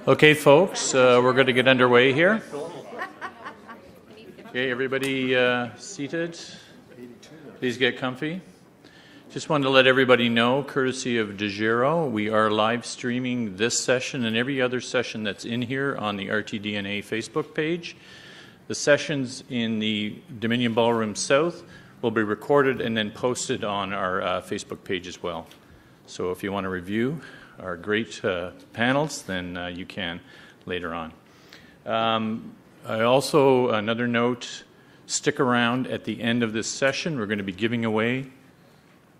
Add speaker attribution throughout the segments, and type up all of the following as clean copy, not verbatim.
Speaker 1: Okay, folks, we're going to get underway here. Okay, everybody seated. Please get comfy. Just wanted to let everybody know, courtesy of DeGiro, we are live streaming this session and every other session that's in here on the RTDNA Facebook page. The sessions in the Dominion Ballroom South will be recorded and then posted on our Facebook page as well. So if you want to review our great panels, then you can later on. I also, another note, stick around at the end of this session. We're going to be giving away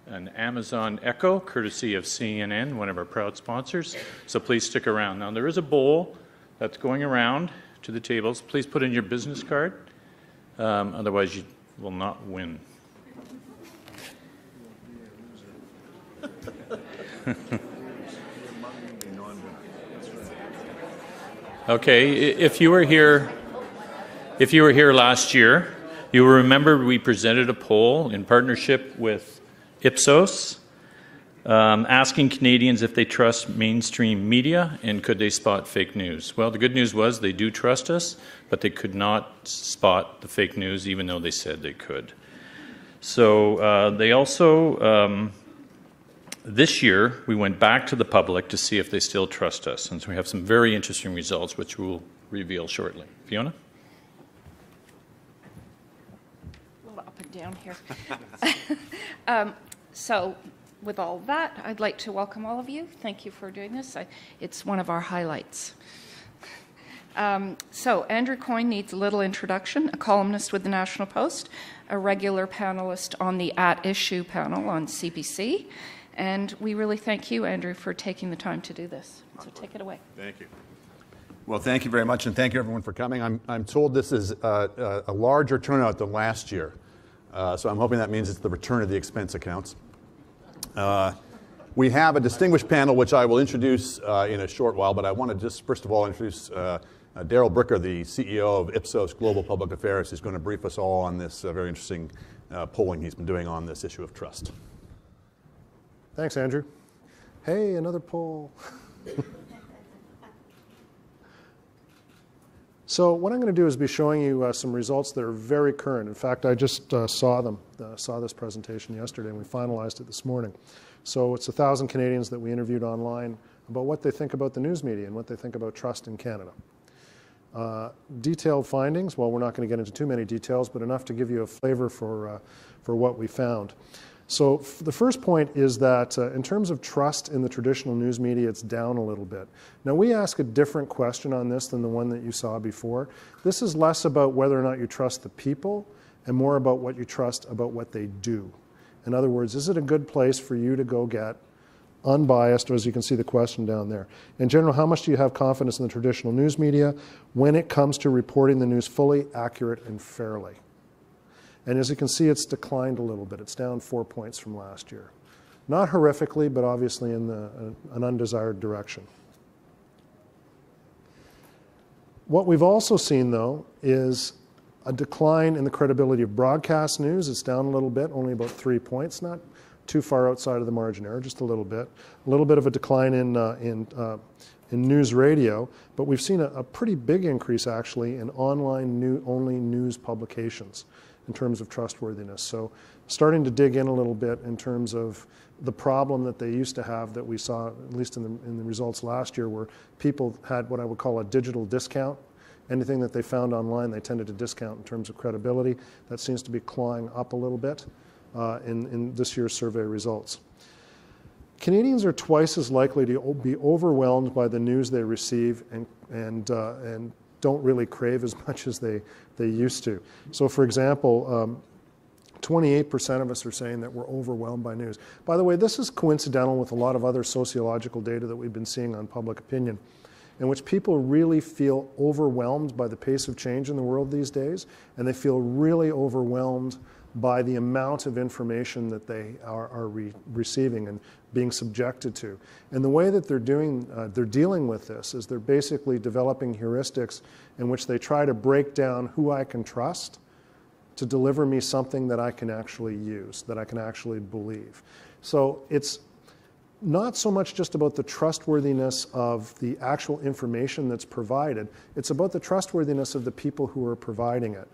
Speaker 1: an Amazon Echo, courtesy of CNN, one of our proud sponsors. So please stick around. Now, there is a bowl that's going around to the tables. Please put in your business card. Otherwise, you will not win. Okay, if you were here last year, you will remember we presented a poll in partnership with IPSOS, asking Canadians if they trust mainstream media and could they spot fake news. Well, the good news was they do trust us, but they could not spot the fake news even though they said they could. So they also, this year, we went back to the public to see if they still trust us. And so we have some very interesting results, which we'll reveal shortly. Fiona?
Speaker 2: A little up and down here. So with all that, I'd like to welcome all of you. Thank you for doing this. It's one of our highlights. So Andrew Coyne needs a little introduction, a columnist with the National Post, a regular panelist on the At Issue panel on CBC. And we really thank you, Andrew, for taking the time to do this. So take it away.
Speaker 3: Thank you. Well, thank you very much, and thank you, everyone, for coming. I'm told this is a larger turnout than last year. So I'm hoping that means it's the return of the expense accounts. We have a distinguished panel, which I will introduce in a short while, but I want to just, first of all, introduce Daryl Bricker, the CEO of IPSOS Global Public Affairs, who's going to brief us all on this very interesting polling he's been doing on this issue of trust.
Speaker 4: Thanks, Andrew. Hey, another poll. So what I'm going to do is be showing you some results that are very current. In fact, I just saw this presentation yesterday, and we finalized it this morning. So it's 1,000 Canadians that we interviewed online about what they think about the news media and what they think about trust in Canada. Detailed findings, well, we're not going to get into too many details, but enough to give you a flavor for what we found. So the first point is that in terms of trust in the traditional news media, it's down a little bit. Now, we ask a different question on this than the one that you saw before. This is less about whether or not you trust the people and more about what you trust about what they do. In other words, is it a good place for you to go get unbiased, or as you can see the question down there. In general, how much do you have confidence in the traditional news media when it comes to reporting the news fully, accurate, and fairly? And as you can see, it's declined a little bit. It's down 4 points from last year. Not horrifically, but obviously in an undesired direction. What we've also seen, though, is a decline in the credibility of broadcast news. It's down a little bit, only about 3 points, not too far outside of the margin error, just a little bit. A little bit of a decline in news radio, but we've seen a pretty big increase, actually, in online-only news publications in terms of trustworthiness. So starting to dig in a little bit in terms of the problem that they used to have that we saw, at least in the results last year, where people had what I would call a digital discount. Anything that they found online, they tended to discount in terms of credibility. That seems to be clawing up a little bit in this year's survey results. Canadians are twice as likely to be overwhelmed by the news they receive and don't really crave as much as they used to. So for example, 28% of us are saying that we're overwhelmed by news. By the way, this is coincidental with a lot of other sociological data that we've been seeing on public opinion, in which people really feel overwhelmed by the pace of change in the world these days, and they feel really overwhelmed by the amount of information that they are receiving and being subjected to. And the way that they're dealing with this is they're basically developing heuristics in which they try to break down who I can trust to deliver me something that I can actually use, that I can actually believe. So it's not so much just about the trustworthiness of the actual information that's provided, it's about the trustworthiness of the people who are providing it.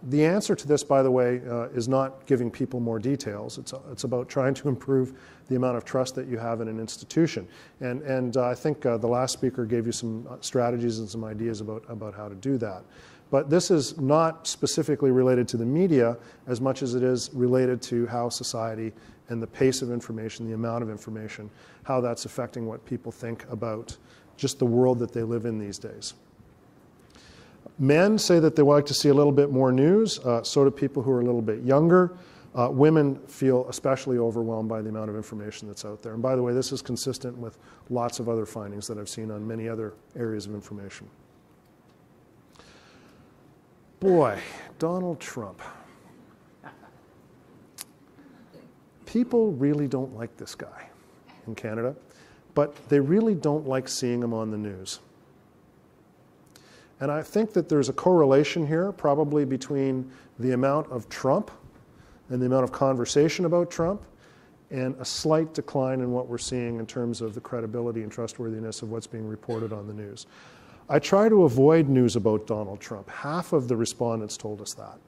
Speaker 4: The answer to this, by the way, is not giving people more details. It's about trying to improve the amount of trust that you have in an institution. And I think the last speaker gave you some strategies and some ideas about how to do that. But this is not specifically related to the media as much as it is related to how society and the pace of information, the amount of information, how that's affecting what people think about just the world that they live in these days. Men say that they like to see a little bit more news, so do people who are a little bit younger. Women feel especially overwhelmed by the amount of information that's out there. And by the way, this is consistent with lots of other findings that I've seen on many other areas of information. Boy, Donald Trump. People really don't like this guy in Canada, but they really don't like seeing him on the news. And I think that there's a correlation here, probably between the amount of Trump and the amount of conversation about Trump and a slight decline in what we're seeing in terms of the credibility and trustworthiness of what's being reported on the news. I try to avoid news about Donald Trump. Half of the respondents told us that.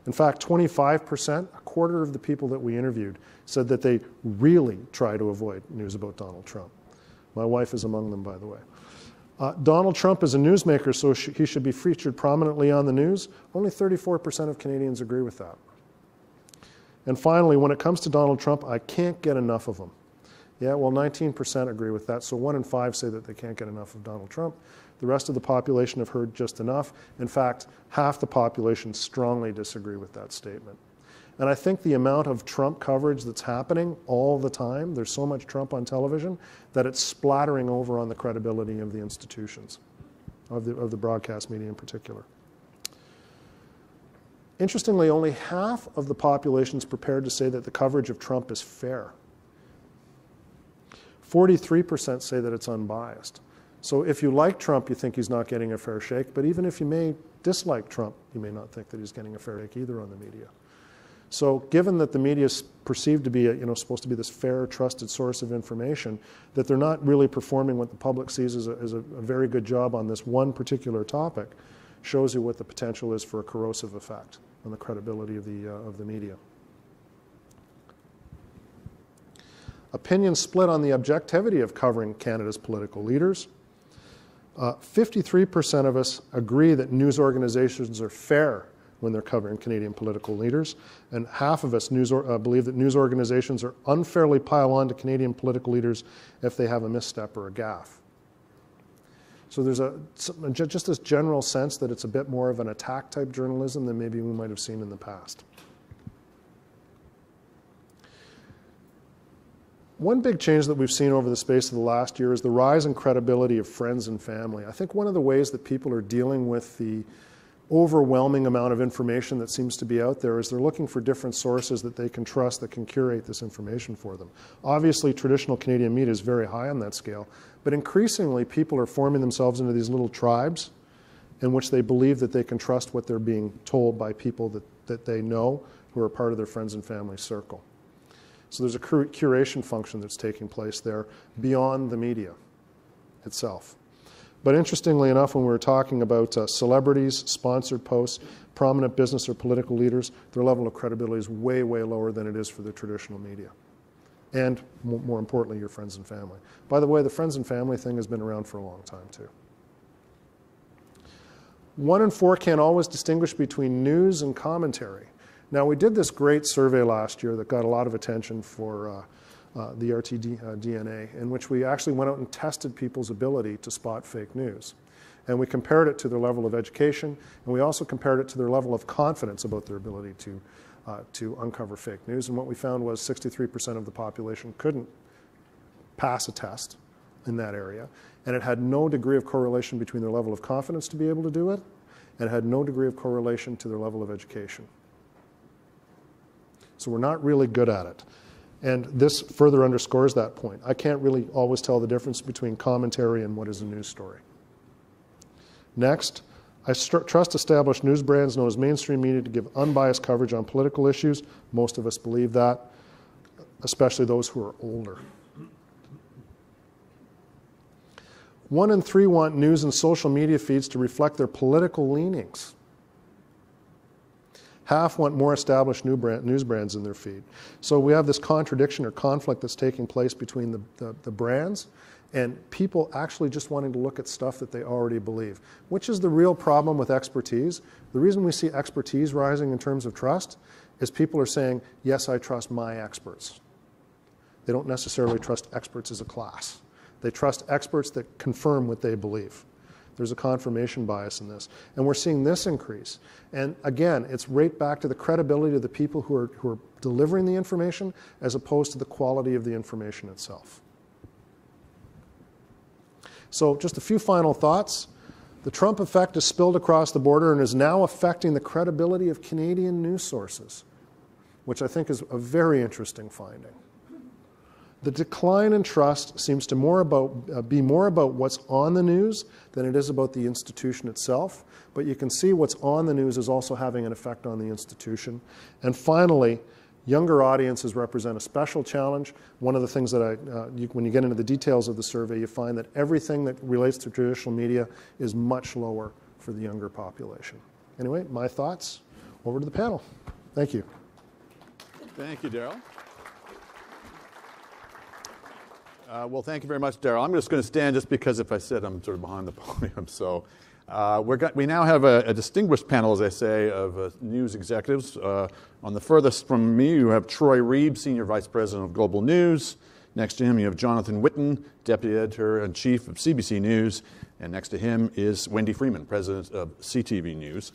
Speaker 4: In fact, 25%, a quarter of the people that we interviewed, said that they really try to avoid news about Donald Trump. My wife is among them, by the way. Donald Trump is a newsmaker, so he should be featured prominently on the news. Only 34% of Canadians agree with that. And finally, when it comes to Donald Trump, I can't get enough of him. Yeah, well, 19% agree with that, so 1 in 5 say that they can't get enough of Donald Trump. The rest of the population have heard just enough. In fact, half the population strongly disagree with that statement. And I think the amount of Trump coverage that's happening all the time, there's so much Trump on television, that it's splattering over on the credibility of the institutions, of the broadcast media in particular. Interestingly, only half of the population is prepared to say that the coverage of Trump is fair. 43% say that it's unbiased. So if you like Trump, you think he's not getting a fair shake, but even if you may dislike Trump, you may not think that he's getting a fair shake either on the media. So given that the media is perceived to be supposed to be this fair, trusted source of information, that they're not really performing what the public sees as a very good job on this one particular topic, shows you what the potential is for a corrosive effect on the credibility of the media. Opinions split on the objectivity of covering Canada's political leaders. 53% of us agree that news organizations are fair when they're covering Canadian political leaders, and half of us believe that news organizations are unfairly pile on to Canadian political leaders if they have a misstep or a gaffe. So there's just this general sense that it's a bit more of an attack-type journalism than maybe we might have seen in the past. One big change that we've seen over the space of the last year is the rise in credibility of friends and family. I think one of the ways that people are dealing with the overwhelming amount of information that seems to be out there is they're looking for different sources that they can trust that can curate this information for them. Obviously, traditional Canadian media is very high on that scale, but increasingly people are forming themselves into these little tribes in which they believe that they can trust what they're being told by people that they know who are part of their friends and family circle. So there's a curation function that's taking place there beyond the media itself. But interestingly enough, when we were talking about celebrities, sponsored posts, prominent business or political leaders, their level of credibility is way, way lower than it is for the traditional media. And more importantly, your friends and family. By the way, the friends and family thing has been around for a long time too. 1 in 4 can't always distinguish between news and commentary. Now, we did this great survey last year that got a lot of attention for the RTDNA, in which we actually went out and tested people's ability to spot fake news. And we compared it to their level of education, and we also compared it to their level of confidence about their ability to uncover fake news. And what we found was 63% of the population couldn't pass a test in that area, and it had no degree of correlation between their level of confidence to be able to do it, and it had no degree of correlation to their level of education. So we're not really good at it. And this further underscores that point. I can't really always tell the difference between commentary and what is a news story. Next, I trust established news brands known as mainstream media to give unbiased coverage on political issues. Most of us believe that. especially those who are older. 1 in 3 want news and social media feeds to reflect their political leanings. Half want more established news brands in their feed. So we have this contradiction or conflict that's taking place between the brands and people actually just wanting to look at stuff that they already believe, which is the real problem with expertise. The reason we see expertise rising in terms of trust is people are saying, yes, I trust my experts. They don't necessarily trust experts as a class. They trust experts that confirm what they believe. There's a confirmation bias in this. And we're seeing this increase. And again, it's right back to the credibility of the people who are delivering the information as opposed to the quality of the information itself. So just a few final thoughts. The Trump effect has spilled across the border and is now affecting the credibility of Canadian news sources, which I think is a very interesting finding. The decline in trust seems to be more about what's on the news than it is about the institution itself. But you can see what's on the news is also having an effect on the institution. And finally, younger audiences represent a special challenge. One of the things that when you get into the details of the survey, you find that everything that relates to traditional media is much lower for the younger population. Anyway, my thoughts. Over to the panel. Thank you.
Speaker 3: Thank you, Daryl. Well, thank you very much, Daryl. I'm just going to stand just because if I sit, I'm sort of behind the podium. So we now have a distinguished panel, as I say, of news executives. On the furthest from me, you have Troy Reeb, Senior Vice President of Global News. Next to him, you have Jonathan Whitten, Deputy Editor-in-Chief of CBC News. And next to him is Wendy Freeman, President of CTV News.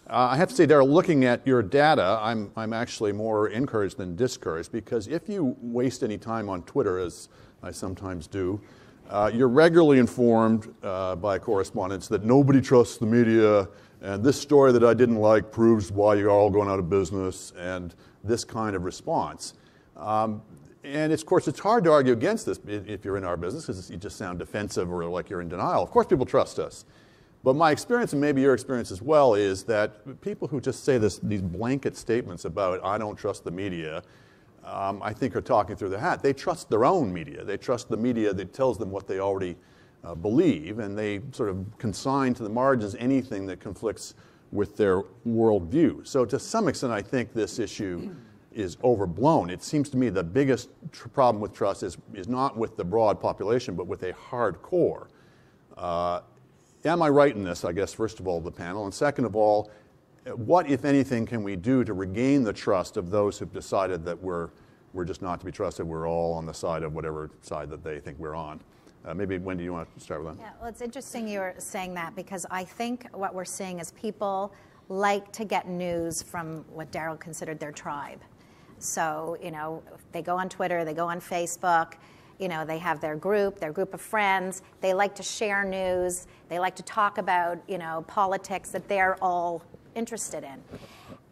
Speaker 3: I have to say, Daryl, looking at your data, I'm actually more encouraged than discouraged, because if you waste any time on Twitter, as I sometimes do, you're regularly informed by correspondents that nobody trusts the media, and this story that I didn't like proves why you're all going out of business, and this kind of response. And of course, it's hard to argue against this if you're in our business, because you just sound defensive or like you're in denial. Of course, people trust us. But my experience, and maybe your experience as well, is that people who just say these blanket statements about, I don't trust the media, I think are talking through their hat. They trust their own media. They trust the media that tells them what they already believe, and they sort of consign to the margins anything that conflicts with their worldview. So to some extent, I think this issue is overblown. It seems to me the biggest problem with trust is not with the broad population, but with a hardcore. Am I right in this, I guess, first of all, the panel? And second of all, what, if anything, can we do to regain the trust of those who've decided that we're just not to be trusted, we're all on the side of whatever side that they think we're on? Maybe, Wendy, you want to start with that?
Speaker 5: Yeah, well, it's interesting you're saying that, because I think what we're seeing is people like to get news from what Daryl considered their tribe. So, they go on Twitter, they go on Facebook, they have their group of friends. They like to share news. They like to talk about, politics that they're all interested in.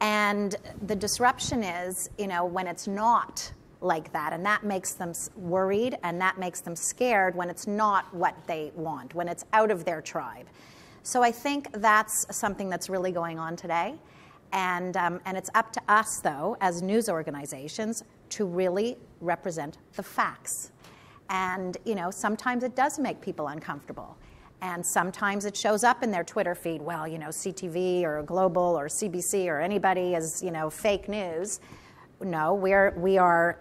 Speaker 5: And the disruption is, when it's not like that, and that makes them worried, and that makes them scared when it's not what they want, when it's out of their tribe. So I think that's something that's really going on today. And it's up to us, though, as news organizations, to really represent the facts. And, sometimes it does make people uncomfortable. And sometimes it shows up in their Twitter feed, well, CTV or Global or CBC or anybody is, fake news. No, we are,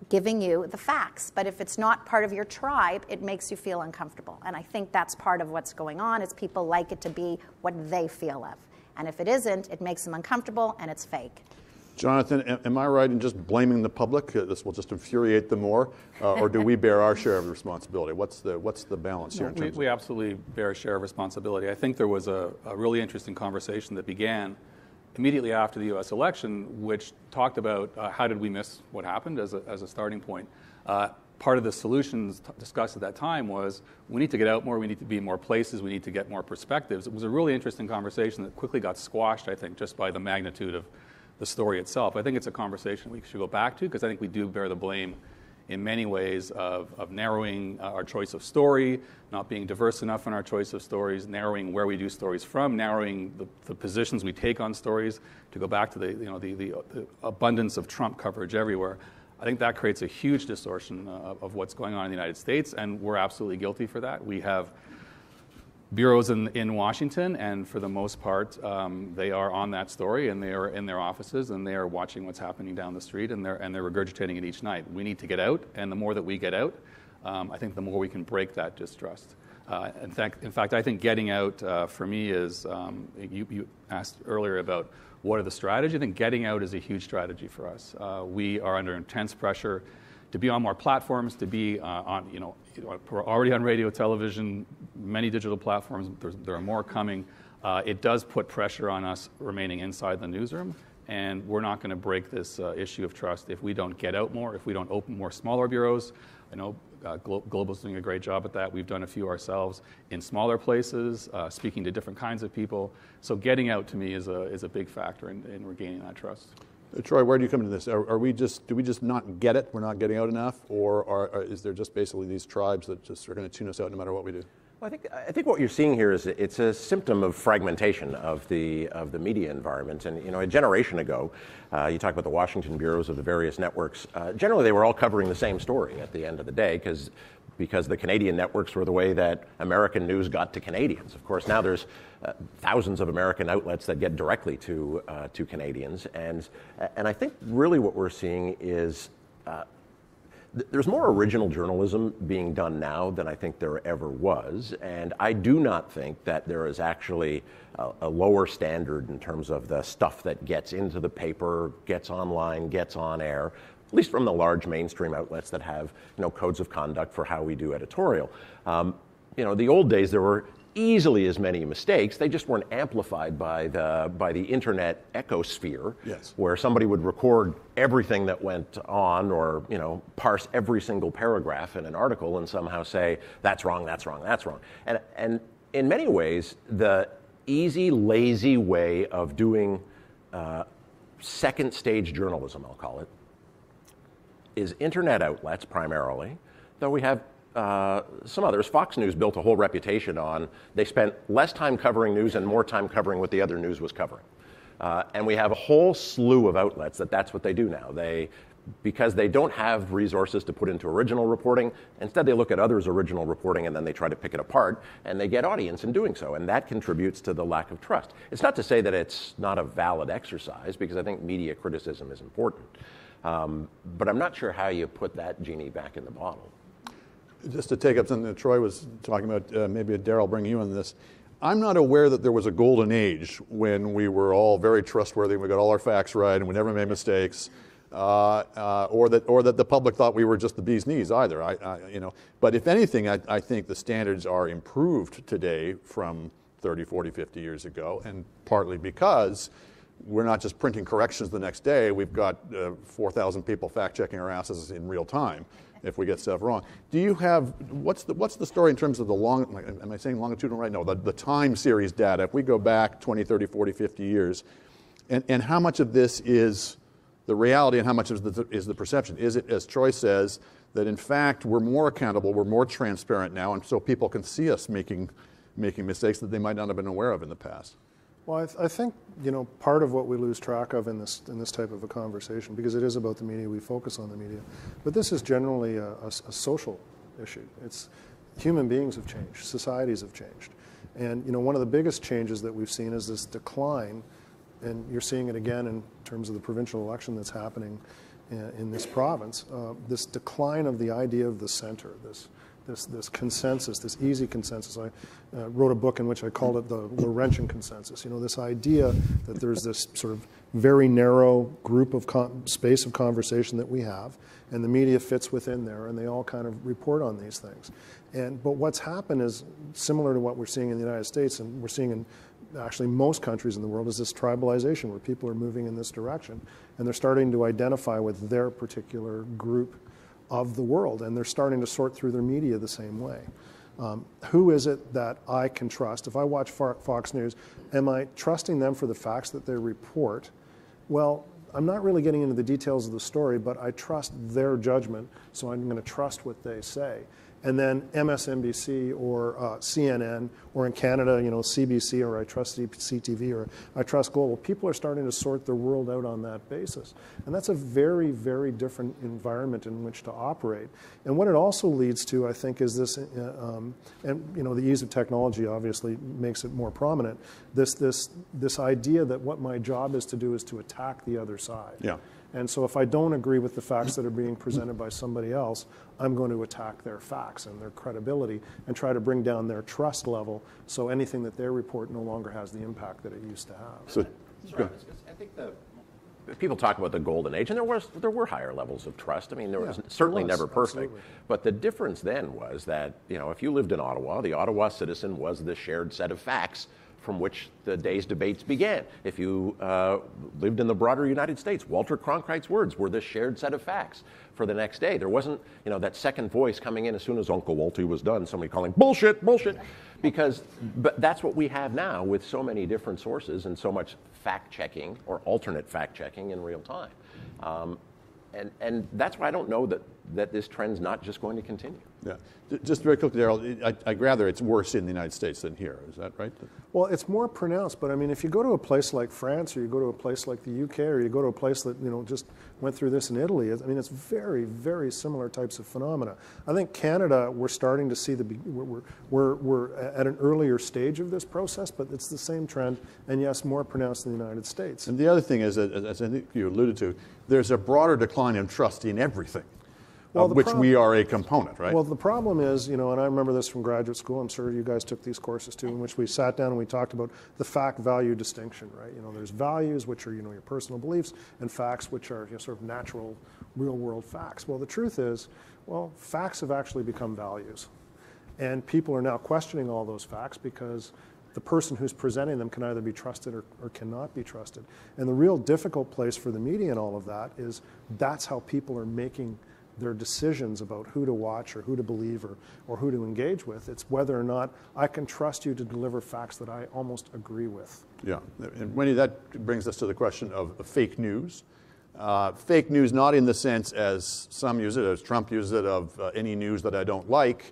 Speaker 5: giving you the facts. But if it's not part of your tribe, it makes you feel uncomfortable. And I think that's part of what's going on, is people like it to be what they feel of. And if it isn't, it makes them uncomfortable and it's fake.
Speaker 3: Jonathan, am I right in just blaming the public? This will just infuriate them more, or do we bear our share of the responsibility? What's the balance here?
Speaker 6: We absolutely bear a share of responsibility. I think there was a really interesting conversation that began immediately after the U.S. election, which talked about how did we miss what happened as a starting point. Part of the solutions discussed at that time was we need to get out more, we need to be in more places, we need to get more perspectives. It was a really interesting conversation that quickly got squashed, I think, just by the magnitude of the story itself. I think it's a conversation we should go back to, because I think we do bear the blame in many ways of narrowing our choice of story, not being diverse enough in our choice of stories, narrowing where we do stories from, narrowing the positions we take on stories. To go back to the abundance of Trump coverage everywhere, I think that creates a huge distortion of what's going on in the United States, and we're absolutely guilty for that. We have bureaus in Washington, and for the most part, they are on that story, and they are in their offices, and they are watching what's happening down the street, and they're regurgitating it each night. We need to get out, and the more that we get out, I think the more we can break that distrust. In fact, I think getting out for me is, you asked earlier about what are the strategies. I think getting out is a huge strategy for us. We are under intense pressure to be on more platforms, to be on, we're already on radio, television, many digital platforms. There are more coming. It does put pressure on us remaining inside the newsroom, and we're not going to break this issue of trust if we don't get out more, if we don't open more smaller bureaus. I know Global's doing a great job at that. We've done a few ourselves in smaller places, speaking to different kinds of people. So getting out to me is a big factor in regaining that trust.
Speaker 3: Troy, where do you come into this? Do we just not get it? We're not getting out enough, or is there just basically these tribes that just are going to tune us out no matter what we do?
Speaker 7: Well, I think what you're seeing here is it's a symptom of fragmentation of the media environment. And a generation ago, you talk about the Washington bureaus of the various networks. Generally, they were all covering the same story at the end of the day because the Canadian networks were the way that American news got to Canadians. Of course, now there's thousands of American outlets that get directly to Canadians, and I think really what we're seeing is there's more original journalism being done now than I think there ever was, and I do not think that there is actually a lower standard in terms of the stuff that gets into the paper, gets online, gets on air, at least from the large mainstream outlets that have codes of conduct for how we do editorial. The old days there were easily as many mistakes. They just weren't amplified by the internet ecosphere,
Speaker 3: yes,
Speaker 7: where somebody would record everything that went on, or parse every single paragraph in an article and somehow say that's wrong, that's wrong, that's wrong. And in many ways, the easy, lazy way of doing second stage journalism, I'll call it, is internet outlets primarily, though we have some others. Fox News built a whole reputation on they spent less time covering news and more time covering what the other news was covering. And we have a whole slew of outlets that's what they do now. Because they don't have resources to put into original reporting, instead they look at others' original reporting and then they try to pick it apart, and they get audience in doing so, and that contributes to the lack of trust. It's not to say that it's not a valid exercise, because I think media criticism is important. But I'm not sure how you put that genie back in the bottle.
Speaker 3: Just to take up something that Troy was talking about, maybe Darrell bring you into this. I'm not aware that there was a golden age when we were all very trustworthy and we got all our facts right and we never made mistakes, or that the public thought we were just the bee's knees either. But if anything, I think the standards are improved today from 30, 40, 50 years ago, and partly because we're not just printing corrections the next day. We've got 4,000 people fact-checking our asses in real time if we get stuff wrong. Do you have, what's the story in terms of the am I saying longitudinal right? No, the time series data. If we go back 20, 30, 40, 50 years, and how much of this is the reality and how much is the perception? Is it, as Troy says, that in fact we're more accountable, we're more transparent now, and so people can see us making mistakes that they might not have been aware of in the past?
Speaker 4: Well, I think part of what we lose track of in this type of a conversation, because it is about the media, we focus on the media, but this is generally a social issue. It's human beings have changed, societies have changed, and one of the biggest changes that we've seen is this decline, and you're seeing it again in terms of the provincial election that's happening in this province. This decline of the idea of the center, this consensus, this easy consensus. I wrote a book in which I called it the Laurentian Consensus. This idea that there's this sort of very narrow group of space of conversation that we have, and the media fits within there, and they all kind of report on these things. But what's happened is similar to what we're seeing in the United States, and we're seeing in actually most countries in the world, is this tribalization where people are moving in this direction, and they're starting to identify with their particular group of the world, and they're starting to sort through their media the same way. Who is it that I can trust? If I watch Fox News, am I trusting them for the facts that they report? Well, I'm not really getting into the details of the story, but I trust their judgment, so I'm going to trust what they say. and then MSNBC or CNN, or in Canada, CBC, or I trust CTV, or I trust Global. People are starting to sort their world out on that basis. And that's a very, very different environment in which to operate. And what it also leads to, I think, is this, and the ease of technology obviously makes it more prominent, this idea that what my job is to do is to attack the other side.
Speaker 3: Yeah.
Speaker 4: And so if I don't agree with the facts that are being presented by somebody else, I'm going to attack their facts and their credibility and try to bring down their trust level so anything that they report no longer has the impact that it used to have.
Speaker 3: So,
Speaker 7: I think people talk about the golden age, and there were higher levels of trust. I mean, there was certainly never perfect.
Speaker 4: Absolutely.
Speaker 7: But the difference then was that, if you lived in Ottawa, the Ottawa citizen was the shared set of facts from which the day's debates began. If you lived in the broader United States, Walter Cronkite's words were the shared set of facts for the next day. There wasn't, that second voice coming in as soon as Uncle Walty was done, somebody calling, bullshit, bullshit. But that's what we have now with so many different sources and so much fact-checking or alternate fact-checking in real time. And that's why I don't know that this trend's not just going to continue.
Speaker 3: Yeah. Just very quickly, Daryl, I gather it's worse in the United States than here. Is that right?
Speaker 4: Well, it's more pronounced, but I mean, if you go to a place like France, or you go to a place like the UK, or you go to a place that just went through this in Italy, it's very, very similar types of phenomena. I think Canada, we're starting to see we're at an earlier stage of this process, but it's the same trend, and yes, more pronounced in the United States.
Speaker 3: And the other thing is, as I think you alluded to, there's a broader decline in trust in everything. Of which we are a component, right?
Speaker 4: Well, the problem is, and I remember this from graduate school, I'm sure you guys took these courses too, in which we sat down and we talked about the fact-value distinction, right? There's values, which are, your personal beliefs, and facts, which are sort of natural, real-world facts. Well, the truth is, facts have actually become values. And people are now questioning all those facts because the person who's presenting them can either be trusted or cannot be trusted. And the real difficult place for the media in all of that is that's how people are making their decisions about who to watch or who to believe or who to engage with. It's whether or not I can trust you to deliver facts that I almost agree with.
Speaker 3: Yeah, and Wendy, that brings us to the question of fake news. Fake news not in the sense as some use it, as Trump used it, of any news that I don't like,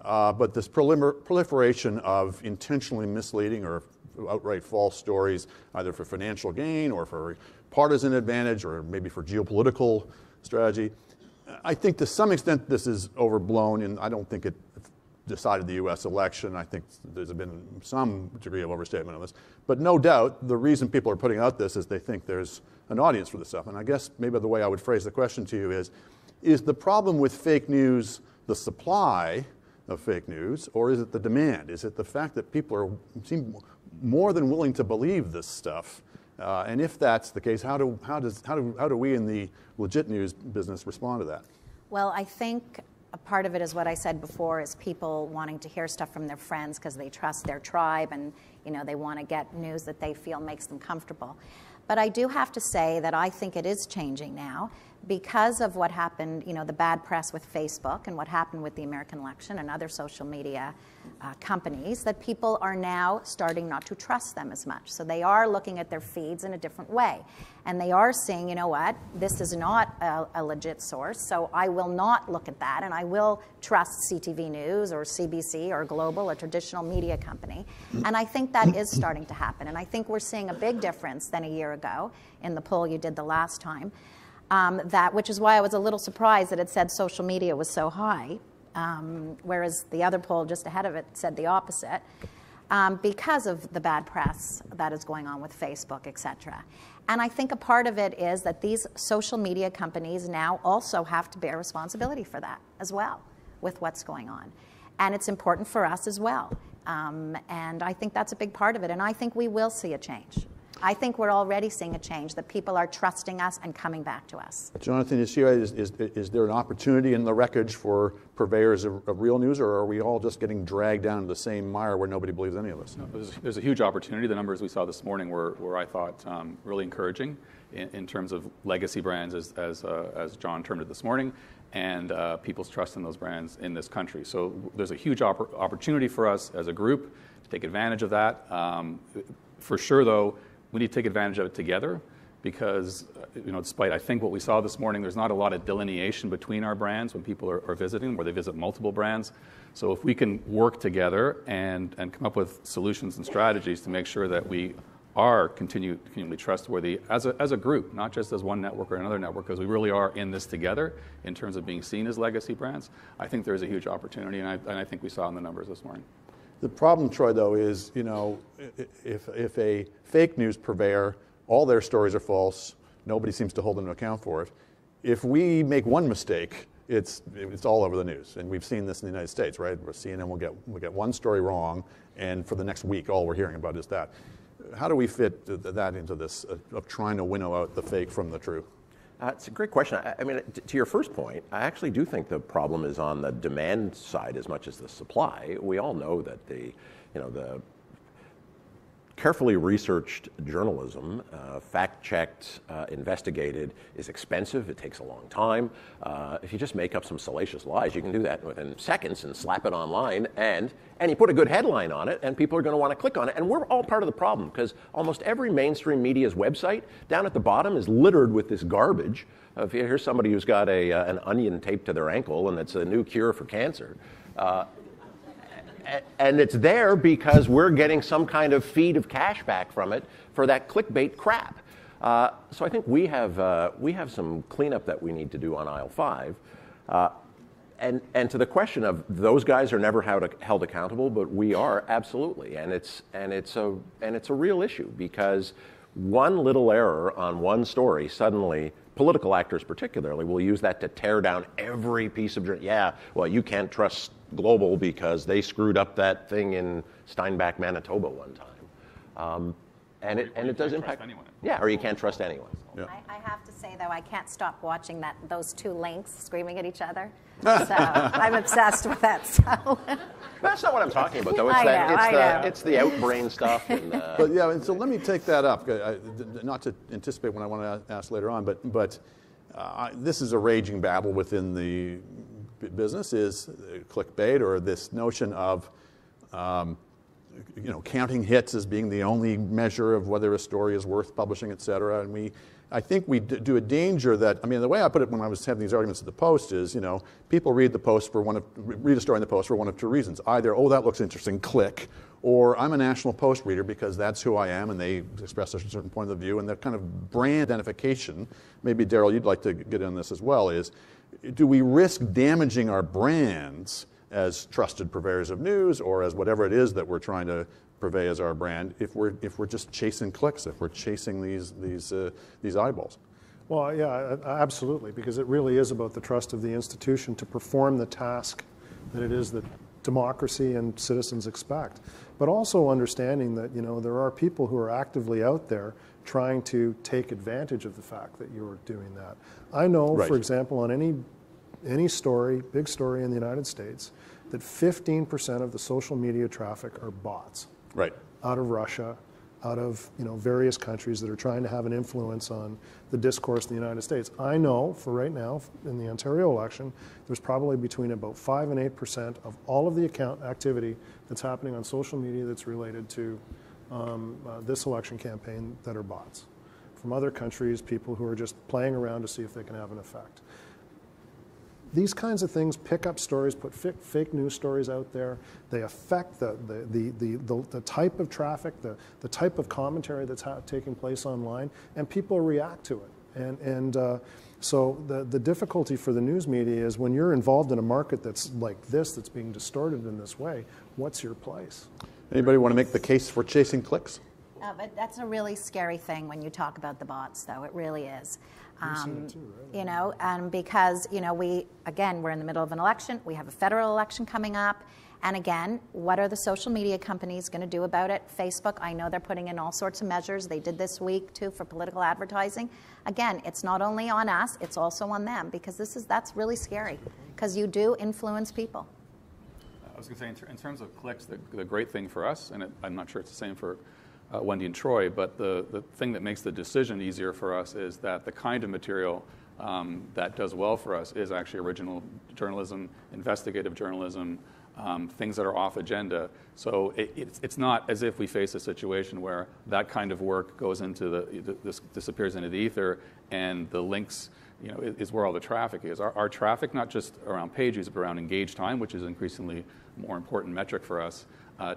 Speaker 3: but this proliferation of intentionally misleading or outright false stories, either for financial gain or for partisan advantage or maybe for geopolitical strategy. I think to some extent this is overblown, and I don't think it decided the U.S. election. I think there's been some degree of overstatement on this. But no doubt, the reason people are putting out this is they think there's an audience for this stuff. And I guess maybe the way I would phrase the question to you is the problem with fake news the supply of fake news, or is it the demand? Is it the fact that people seem more than willing to believe this stuff? And if that's the case, how do we in the legit news business respond to that?
Speaker 5: Well, I think a part of it is what I said before, is people wanting to hear stuff from their friends because they trust their tribe and they want to get news that they feel makes them comfortable. But I do have to say that I think it is changing now because of what happened, the bad press with Facebook and what happened with the American election and other social media companies, that people are now starting not to trust them as much. So they are looking at their feeds in a different way. And they are saying, this is not a legit source, so I will not look at that, and I will trust CTV News or CBC or Global, a traditional media company. And I think that is starting to happen. And I think we're seeing a big difference than a year ago in the poll you did the last time. Which is why I was a little surprised that it said social media was so high, whereas the other poll just ahead of it said the opposite, because of the bad press that is going on with Facebook, etc. And I think a part of it is that these social media companies now also have to bear responsibility for that as well, with what's going on. And it's important for us as well. And I think that's a big part of it. And I think we will see a change. I think we're already seeing a change, that people are trusting us and coming back to us.
Speaker 3: Jonathan, is there an opportunity in the wreckage for purveyors of real news, or are we all just getting dragged down to the same mire where nobody believes any of us?
Speaker 6: No, there's a huge opportunity. The numbers we saw this morning were I thought, really encouraging in terms of legacy brands, as John termed it this morning, and people's trust in those brands in this country. So there's a huge opportunity for us as a group to take advantage of that. For sure, though, we need to take advantage of it together, because, despite I think what we saw this morning, there's not a lot of delineation between our brands when people are visiting, where they visit multiple brands. So if we can work together and come up with solutions and strategies to make sure that we are continually trustworthy as a group, not just as one network or another network, because we really are in this together in terms of being seen as legacy brands, I think there's a huge opportunity, and I think we saw in the numbers this morning.
Speaker 3: The problem, Troy, though, is, if a fake news purveyor, all their stories are false, nobody seems to hold them to account for it. If we make one mistake, it's all over the news, and we've seen this in the United States, right? Where CNN will get one story wrong, and for the next week, all we're hearing about is that. How do we fit that into this of trying to winnow out the fake from the true?
Speaker 7: It's a great question. I mean, to your first point, I actually do think the problem is on the demand side as much as the supply. We all know that the carefully researched journalism, fact-checked, investigated, is expensive. It takes a long time. If you just make up some salacious lies, you can do that within seconds and slap it online, and you put a good headline on it, and people are going to want to click on it. And we're all part of the problem, because almost every mainstream media's website down at the bottom is littered with this garbage. If you hear somebody who's got an onion taped to their ankle and it's a new cure for cancer, and it's there because we're getting some kind of feed of cash back from it for that clickbait crap. So I think we have some cleanup that we need to do on aisle 5. And to the question of those guys are never held accountable, but we are, absolutely, and it's a real issue, because one little error on one story, suddenly political actors particularly will use that to tear down every piece of journalism. Yeah, well, you can't trust Global because they screwed up that thing in Steinbach, Manitoba one time. And it does impact anyone. Yeah, or you can't trust anyone.
Speaker 3: Yeah.
Speaker 5: I have to say, though, I can't stop watching those two lynx screaming at each other. So I'm obsessed with that. So
Speaker 7: that's not what I'm talking about, though. It's the outbrain stuff. And,
Speaker 3: But yeah, and so let me take that up. Not to anticipate what I want to ask later on, but this is a raging battle within the business, is clickbait, or this notion of counting hits as being the only measure of whether a story is worth publishing, et cetera. And I think we do a danger that, the way I put it when I was having these arguments at the Post is, people read a story in the Post for one of two reasons. Either, oh, that looks interesting, click, or I'm a National Post reader because that's who I am, and they express a certain point of view, and that kind of brand identification, maybe Daryl, you'd like to get in this as well, is do we risk damaging our brands as trusted purveyors of news, or as whatever it is that we're trying to purvey as our brand, if we're just chasing clicks, if we're chasing these eyeballs?
Speaker 4: Well, yeah, absolutely, because it really is about the trust of the institution to perform the task that it is that democracy and citizens expect. But also understanding that, there are people who are actively out there trying to take advantage of the fact that you're doing that. I know, right, for example, on any story, big story in the United States, that 15% of the social media traffic are bots.
Speaker 3: Right.
Speaker 4: Out of Russia, out of various countries that are trying to have an influence on the discourse in the United States. I know for right now in the Ontario election, there's probably between about 5 and 8% of all of the account activity that's happening on social media that's related to this election campaign that are bots. From other countries, people who are just playing around to see if they can have an effect. These kinds of things pick up stories, put fake news stories out there. They affect the type of traffic, the type of commentary that's taking place online, and people react to it. So the difficulty for the news media is when you're involved in a market that's like this, that's being distorted in this way, what's your place?
Speaker 3: Anybody want to make the case for chasing clicks?
Speaker 5: But that's a really scary thing when you talk about the bots, though. It really is. Because, we're in the middle of an election. We have a federal election coming up. And again, what are the social media companies going to do about it? Facebook, I know they're putting in all sorts of measures. They did this week, too, for political advertising. Again, it's not only on us, it's also on them, because that's really scary, because you do influence people.
Speaker 6: I was going to say, in terms of clicks, the great thing for us, and I'm not sure it's the same for Wendy and Troy, but the thing that makes the decision easier for us is that the kind of material that does well for us is actually original journalism, investigative journalism, things that are off agenda. So it's not as if we face a situation where that kind of work goes into disappears into the ether, and the links, is where all the traffic is. Our traffic, not just around page views, but around engaged time, which is an increasingly more important metric for us,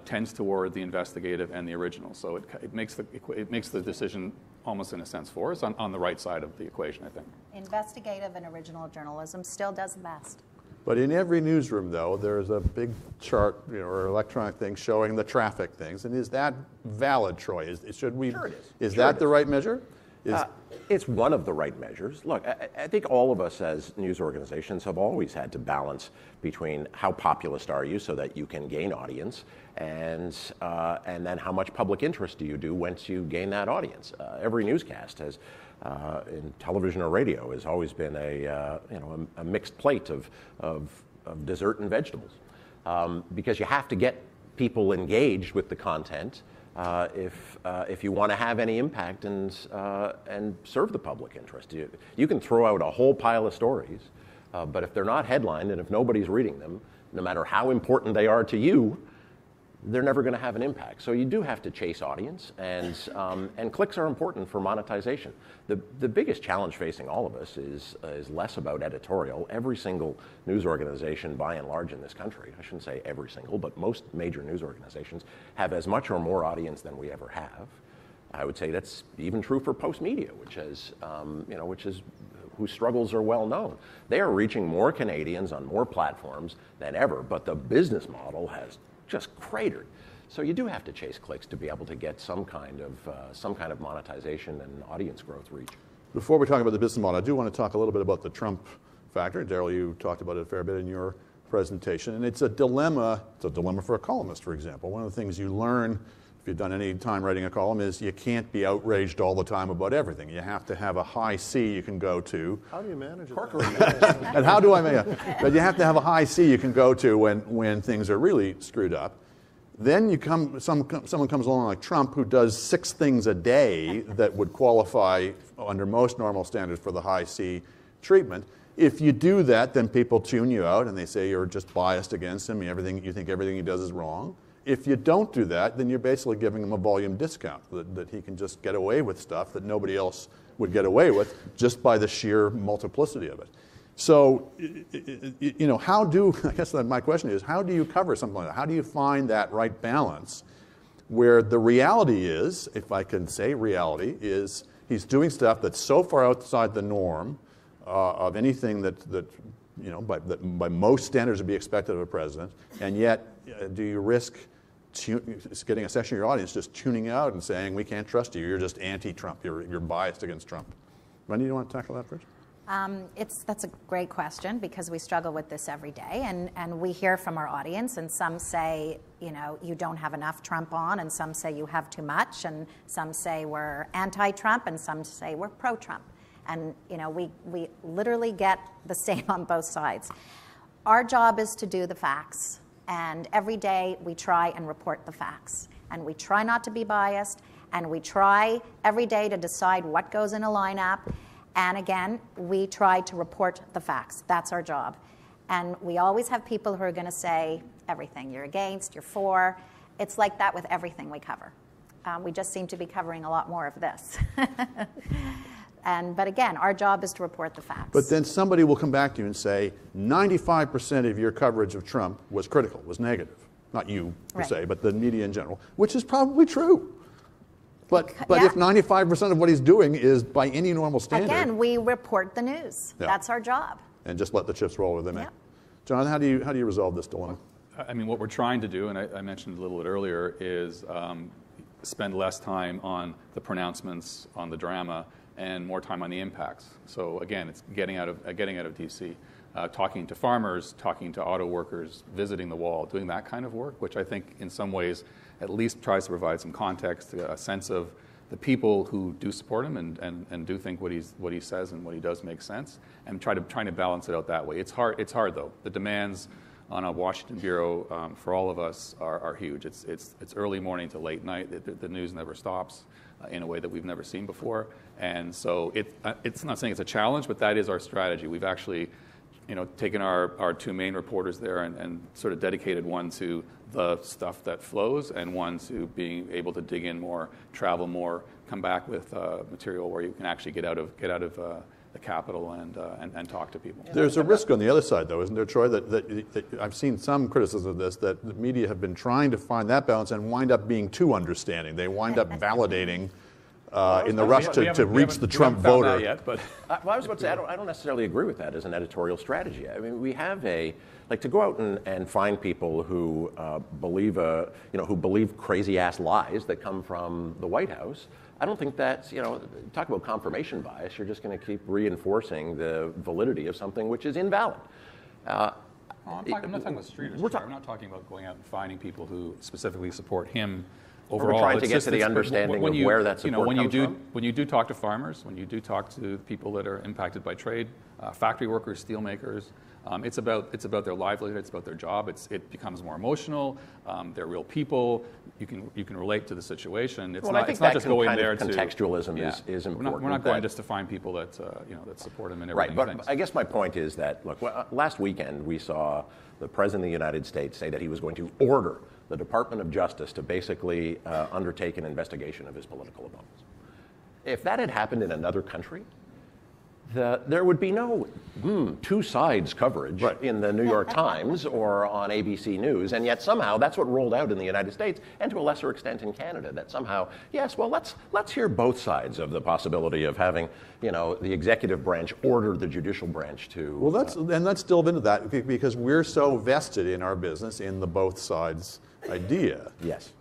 Speaker 6: tends toward the investigative and the original. So it makes the decision almost in a sense for us on the right side of the equation, I think.
Speaker 5: Investigative and original journalism still does the best.
Speaker 3: But in every newsroom, though, there's a big chart, or electronic thing showing the traffic things. And is that valid, Troy? Should we?
Speaker 7: Sure it is.
Speaker 3: Is that the right measure?
Speaker 7: It's one of the right measures. Look, I think all of us as news organizations have always had to balance between how populist are you so that you can gain audience, and then how much public interest do you do once you gain that audience. Every newscast has, in television or radio, has always been a mixed plate of dessert and vegetables, because you have to get people engaged with the content. If you want to have any impact and serve the public interest, you can throw out a whole pile of stories, but if they're not headlined and if nobody's reading them, no matter how important they are to you, they're never going to have an impact. So you do have to chase audience, and clicks are important for monetization. The biggest challenge facing all of us is less about editorial. Every single news organization, by and large, in this country, I shouldn't say every single, but most major news organizations have as much or more audience than we ever have. I would say that's even true for Postmedia, whose struggles are well known. They are reaching more Canadians on more platforms than ever, but the business model has just cratered. So you do have to chase clicks to be able to get some kind of monetization and audience growth reach.
Speaker 3: Before we talk about the business model, I do want to talk a little bit about the Trump factor. Daryl, you talked about it a fair bit in your presentation, and it's a dilemma. It's a dilemma for a columnist, for example. One of the things you learn if you've done any time writing a column is you can't be outraged all the time about everything. You have to have a high C you can go to.
Speaker 4: How do you manage it?
Speaker 3: And how do I manage it? But you have to have a high C you can go to when things are really screwed up. Then someone comes along like Trump, who does 6 things a day that would qualify under most normal standards for the high C treatment. If you do that, then people tune you out and they say you're just biased against him. You think everything he does is wrong. If you don't do that, then you're basically giving him a volume discount, that he can just get away with stuff that nobody else would get away with just by the sheer multiplicity of it. So, I guess my question is, how do you cover something like that? How do you find that right balance where the reality is, if I can say reality, is he's doing stuff that's so far outside the norm of anything that by most standards would be expected of a president, and yet do you risk getting a section of your audience just tuning out and saying, we can't trust you, you're just anti-Trump, you're biased against Trump? Wendy, do you want to tackle that first?
Speaker 5: That's a great question, because we struggle with this every day, and we hear from our audience, and some say, you don't have enough Trump on, and some say you have too much, and some say we're anti-Trump, and some say we're pro-Trump. And we literally get the same on both sides. Our job is to do the facts, and every day we try and report the facts, and we try not to be biased, and we try every day to decide what goes in a lineup. And again, we try to report the facts. That's our job. And we always have people who are going to say everything. You're against, you're for. It's like that with everything we cover. We just seem to be covering a lot more of this. But again, our job is to report the facts.
Speaker 3: But then somebody will come back to you and say, 95% of your coverage of Trump was critical, was negative. Not you, per se, but the media in general, which is probably true. But if 95% of what he's doing is by any normal standard...
Speaker 5: Again, we report the news. Yeah. That's our job.
Speaker 3: And just let the chips roll where they may.
Speaker 5: Yeah.
Speaker 3: Jonathan, how do you resolve this dilemma?
Speaker 6: I mean, what we're trying to do, and I mentioned a little bit earlier, is spend less time on the pronouncements, on the drama, and more time on the impacts. So again, it's getting out of DC, talking to farmers, talking to auto workers, visiting the wall, doing that kind of work, which I think in some ways at least tries to provide some context, a sense of the people who do support him and do think what he says and what he does makes sense, and trying to balance it out that way. It's hard though. The demands on a Washington bureau for all of us are huge. It's early morning to late night. The news never stops in a way that we've never seen before. And so it's not saying it's a challenge, but that is our strategy. We've actually taken our two main reporters there and sort of dedicated one to the stuff that flows and one to being able to dig in more, travel more, come back with material where you can actually get out of the capital and talk to people.
Speaker 3: There's a risk on the other side, though, isn't there, Troy? That I've seen some criticism of this, that the media have been trying to find that balance and wind up being too understanding. They wind up validating in the rush to reach the Trump voter.
Speaker 6: Yet, but
Speaker 7: I was about to say, I don't necessarily agree with that as an editorial strategy. I mean, we have to go out and find people who believe crazy ass lies that come from the White House. I don't think that's, talk about confirmation bias. You're just going to keep reinforcing the validity of something which is invalid.
Speaker 6: I'm not talking about streeters. I'm not talking about going out and finding people who specifically support him. Overall,
Speaker 7: we're trying to get to the understanding of where that support comes from.
Speaker 6: When you do talk to farmers, when you do talk to people that are impacted by trade, factory workers, steel makers, it's about their livelihood, it's about their job. It becomes more emotional. They're real people. You can relate to the situation. It's not just going there to
Speaker 7: contextualism is important.
Speaker 6: We're not going just to find people that that support him and everything.
Speaker 7: Right, but I guess my point is that last weekend we saw the President of the United States say that he was going to order the Department of Justice to basically undertake an investigation of his political opponents. If that had happened in another country, there would be no two sides coverage in the New York Times or on ABC News, and yet somehow that's what rolled out in the United States and to a lesser extent in Canada. That somehow, let's hear both sides of the possibility of having the executive branch order the judicial branch to.
Speaker 3: Well, let's delve into that because we're so vested in our business in the both sides idea.
Speaker 7: Yes.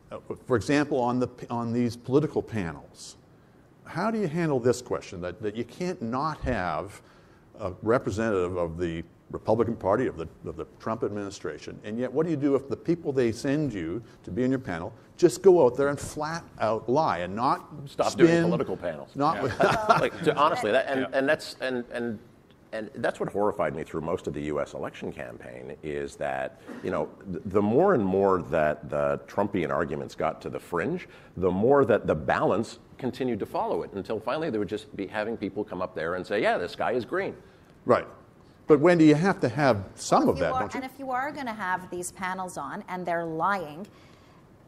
Speaker 3: For example, on these political panels. How do you handle this question, that you can't not have a representative of the Republican Party, of the Trump administration, and yet what do you do if the people they send you to be in your panel just go out there and flat out lie and not
Speaker 7: stop doing political panels? Honestly, and that's what horrified me through most of the U.S. election campaign is that, the more and more that the Trumpian arguments got to the fringe, the more that the balance continued to follow it until finally they would just be having people come up there and say, yeah, the sky is green.
Speaker 3: Right. But Wendy, you have to have some of that, don't you?
Speaker 5: And if you are going to have these panels on and they're lying,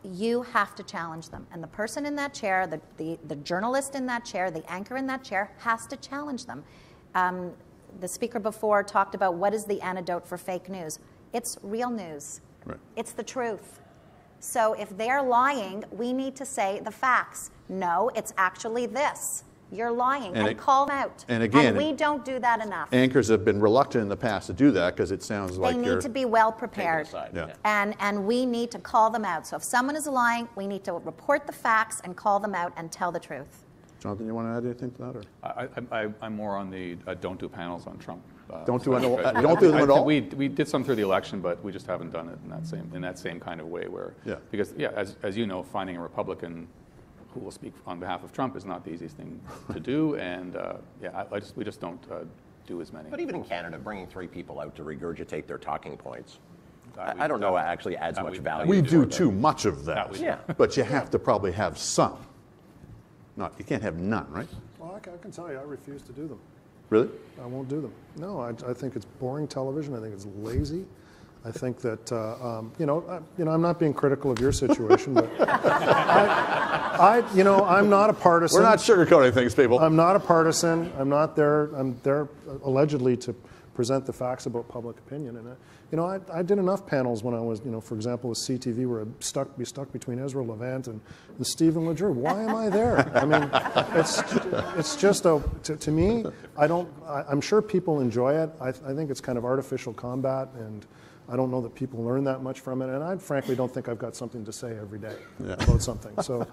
Speaker 5: you have to challenge them. And the person in that chair, the journalist in that chair, the anchor in that chair has to challenge them. The speaker before talked about what is the antidote for fake news. It's real news.
Speaker 3: Right.
Speaker 5: It's the truth. So if they're lying, we need to say the facts. No, it's actually this. You're lying, and call them out.
Speaker 3: And again,
Speaker 5: we don't do that enough.
Speaker 3: Anchors have been reluctant in the past to do that because it sounds like
Speaker 5: they need to be well prepared.
Speaker 3: Yeah.
Speaker 5: And we need to call them out. So if someone is lying, we need to report the facts and call them out and tell the truth.
Speaker 3: Jonathan, you want to add anything to that? Or?
Speaker 6: I'm more on the don't do panels on Trump.
Speaker 3: Don't do them at all?
Speaker 6: We did some through the election, but we just haven't done it in that same kind of way because as you know, finding a Republican who will speak on behalf of Trump is not the easiest thing to do, and we just don't do as many.
Speaker 7: But even in Canada, bringing three people out to regurgitate their talking points, I don't know, actually adds much value.
Speaker 3: We do too much of that. But you have
Speaker 7: Yeah.
Speaker 3: to probably have some. You can't have none, right?
Speaker 4: Well, I can tell you, I refuse to do them.
Speaker 3: Really?
Speaker 4: I won't do them. No, I think it's boring television. I think it's lazy. I think that I'm not being critical of your situation, but I'm not a partisan.
Speaker 3: We're not sugarcoating things, people.
Speaker 4: I'm not a partisan. I'm not there. I'm there allegedly to present the facts about public opinion. And I did enough panels when I was, for example, with CTV, where I'd be stuck between Ezra Levant and Stephen Leger. Why am I there? I mean, it's just to me. I'm sure people enjoy it. I think it's kind of artificial combat, and I don't know that people learn that much from it, and I frankly don't think I've got something to say every day about something. So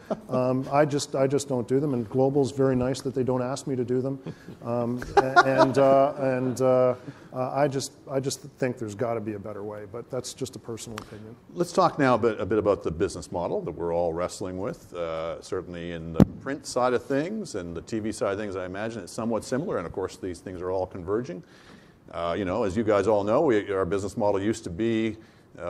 Speaker 4: I just don't do them. And Global's very nice that they don't ask me to do them, I just think there's got to be a better way. But that's just a personal opinion.
Speaker 3: Let's talk now a bit about the business model that we're all wrestling with. Certainly in the print side of things and the TV side of things, I imagine it's somewhat similar. And of course, these things are all converging. As you guys all know, our business model used to be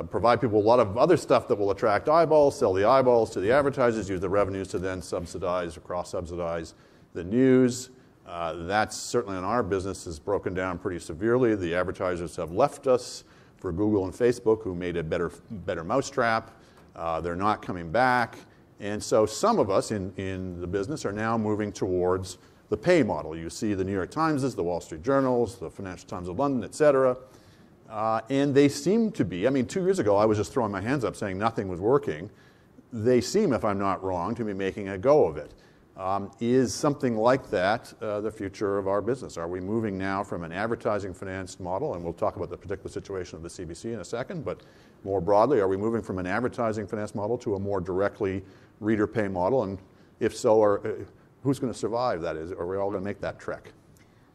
Speaker 3: provide people a lot of other stuff that will attract eyeballs, sell the eyeballs to the advertisers, use the revenues to then subsidize or cross-subsidize the news. That's certainly in our business has broken down pretty severely. The advertisers have left us for Google and Facebook, who made a better mousetrap. They're not coming back. And so some of us in the business are now moving towards the pay model. You see the New York Timeses, the Wall Street Journals, the Financial Times of London, et cetera. And they seem to be, I mean, 2 years ago, I was just throwing my hands up saying nothing was working. They seem, if I'm not wrong, to be making a go of it. Is something like that the future of our business? Are we moving now from an advertising-financed model, and we'll talk about the particular situation of the CBC in a second, but more broadly, are we moving from an advertising-financed model to a more directly reader-pay model? And if so, who's going to survive that? Are we all going to make that trek?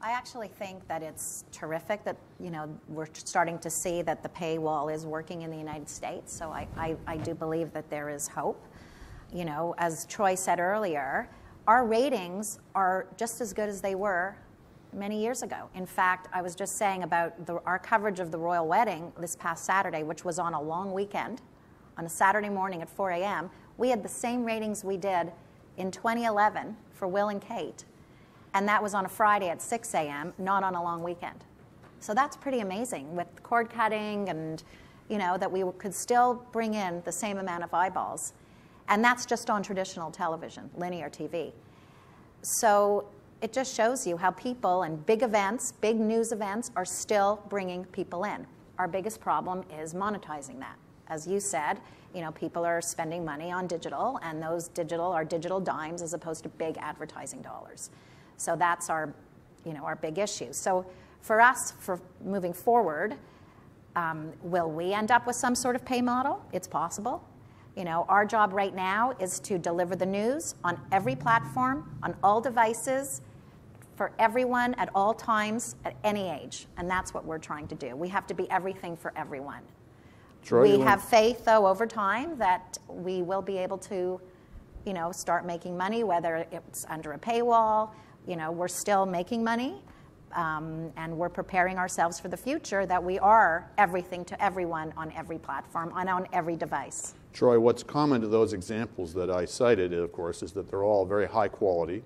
Speaker 5: I actually think that it's terrific that, you know, we're starting to see that the paywall is working in the United States. So I do believe that there is hope. You know, as Troy said earlier, our ratings are just as good as they were many years ago. In fact, I was just saying about our coverage of the royal wedding this past Saturday, which was on a long weekend, on a Saturday morning at 4 a.m., we had the same ratings we did in 2011 for Will and Kate. And that was on a Friday at 6 a.m., not on a long weekend. So that's pretty amazing with cord cutting and, you know, that we could still bring in the same amount of eyeballs. And that's just on traditional television, linear TV. So it just shows you how people and big events, big news events, are still bringing people in. Our biggest problem is monetizing that. As you said, you know, people are spending money on digital, and those digital are digital dimes as opposed to big advertising dollars. So that's our, you know, our big issue. So for us, for moving forward, will we end up with some sort of pay model? It's possible. You know, our job right now is to deliver the news on every platform, on all devices, for everyone at all times, at any age. And that's what we're trying to do. We have to be everything for everyone.
Speaker 3: Troy,
Speaker 5: we have faith, though, over time that we will be able to, you know, start making money, whether it's under a paywall. You know, we're still making money, and we're preparing ourselves for the future that we are everything to everyone on every platform and on every device.
Speaker 3: Troy, what's common to those examples that I cited, of course, is that they're all very high quality,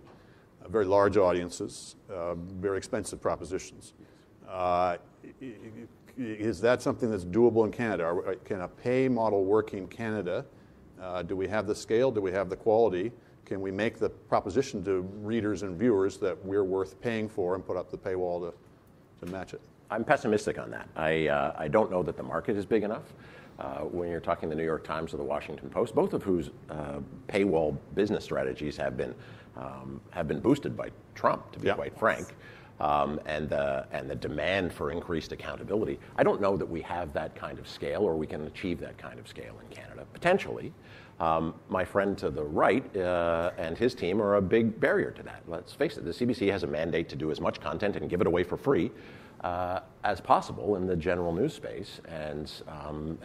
Speaker 3: very large audiences, very expensive propositions. Is that something that's doable in Canada? Can a pay model work in Canada? Do we have the scale? Do we have the quality? Can we make the proposition to readers and viewers that we're worth paying for and put up the paywall to match it?
Speaker 7: I'm pessimistic on that. I don't know that the market is big enough. When you're talking the New York Times or the Washington Post, both of whose paywall business strategies have been boosted by Trump, to be quite frank, and the demand for increased accountability. I don't know that we have that kind of scale, or we can achieve that kind of scale in Canada. Potentially, my friend to the right and his team are a big barrier to that. Let's face it, the CBC has a mandate to do as much content and give it away for free as possible in the general news space, and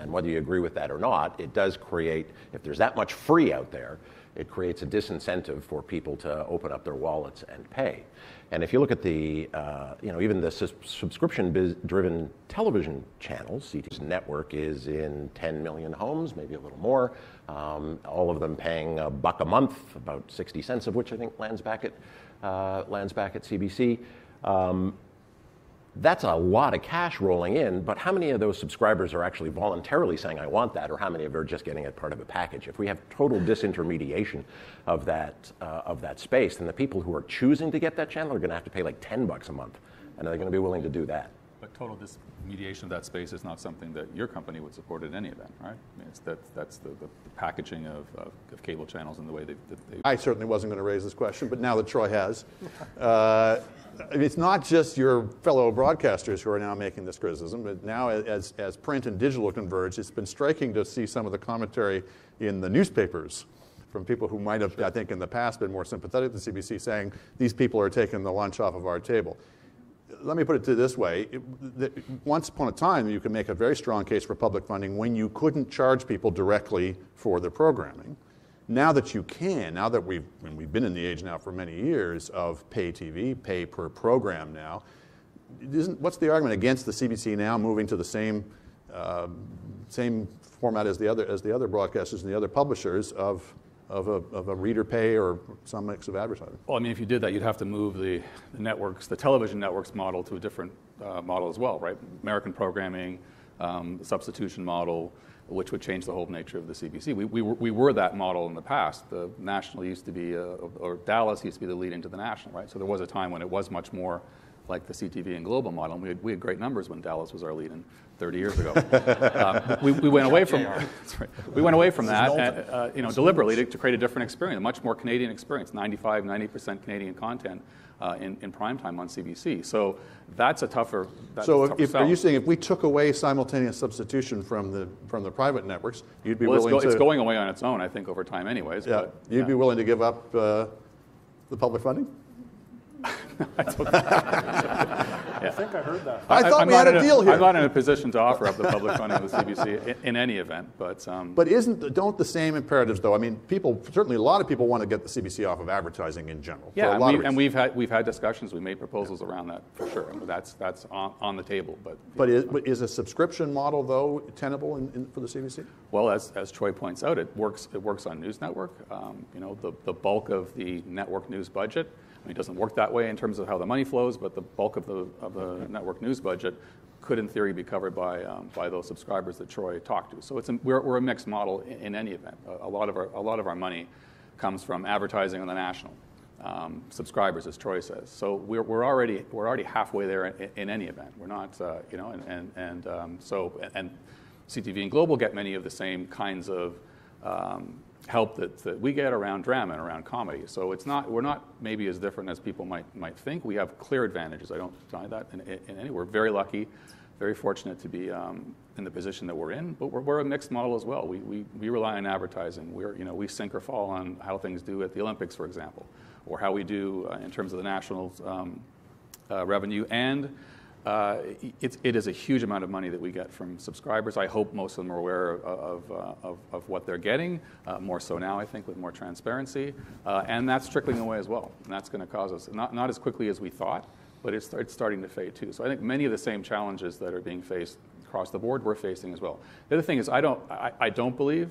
Speaker 7: whether you agree with that or not, it does create, if there's that much free out there, it creates a disincentive for people to open up their wallets and pay. And if you look at the, even the subscription-driven television channels, CTV's network is in 10 million homes, maybe a little more, all of them paying $1 a month, about 60 cents of which I think lands back at CBC. That's a lot of cash rolling in, but how many of those subscribers are actually voluntarily saying, I want that, or how many of them are just getting it part of a package? If we have total disintermediation of that space, then the people who are choosing to get that channel are going to have to pay like $10 a month, and are they going to be willing to do that?
Speaker 6: But total disintermediation of that space is not something that your company would support in any event, right? I mean, that's the packaging of cable channels and the way they...
Speaker 3: I certainly wasn't going to raise this question, but now that Troy has. It's not just your fellow broadcasters who are now making this criticism, but now as print and digital converge, it's been striking to see some of the commentary in the newspapers from people who might have, I think, in the past been more sympathetic to CBC, saying these people are taking the lunch off of our table. Let me put it this way. Once upon a time, you could make a very strong case for public funding when you couldn't charge people directly for their programming. Now that you can, now that we've been in the age now for many years of pay TV, pay per program now, what's the argument against the CBC now moving to the same format as the other broadcasters and the other publishers of of a reader pay or some mix of advertising.
Speaker 6: Well, I mean, if you did that, you'd have to move the networks, the television networks model to a different model as well, right? American programming, substitution model, which would change the whole nature of the CBC. We were that model in the past. The national used to be, or Dallas used to be the lead into the national, right? So there was a time when it was much more like the CTV and Global model. And we had great numbers when Dallas was our lead in 30 years ago. We went away from we went away from that, deliberately to create a different experience, a much more Canadian experience, 90% Canadian content in prime time on CBC. So that's a tougher.
Speaker 3: Are you saying if we took away simultaneous substitution from the private networks, you'd be willing to?
Speaker 6: It's going away on its own, I think, over time, anyways.
Speaker 3: Yeah,
Speaker 6: but,
Speaker 3: you'd be willing to give up the public funding?
Speaker 4: I think I heard that.
Speaker 3: I thought we had a deal here.
Speaker 6: I'm not in a position to offer up the public funding of the CBC in any event, but
Speaker 3: don't the same imperatives though? I mean, certainly a lot of people want to get the CBC off of advertising in general.
Speaker 6: Yeah, and we've had discussions. We made proposals around that for sure. I mean, that's on the table. But
Speaker 3: is a subscription model though tenable for the CBC?
Speaker 6: Well, as Troy points out, it works on News Network. The bulk of the network news budget. I mean, it doesn't work that way in terms of how the money flows, but the bulk of the network news budget could, in theory, be covered by those subscribers that Troy talked to. So we're a mixed model in any event. A lot of our money comes from advertising on the national subscribers, as Troy says. So we're already halfway there in any event. We're not, and CTV and Global get many of the same kinds of help that we get around drama and around comedy. So we're not maybe as different as people might think. We have clear advantages. I don't deny that in any. We're very lucky, very fortunate to be in the position that we're in. But we're a mixed model as well. We rely on advertising. We sink or fall on how things do at the Olympics, for example, or how we do in terms of the national revenue. And it is a huge amount of money that we get from subscribers. I hope most of them are aware of what they're getting, more so now, I think, with more transparency. And that's trickling away as well. And that's going to cause us, not as quickly as we thought, but it's starting to fade too. So I think many of the same challenges that are being faced across the board, we're facing as well. The other thing is I don't believe,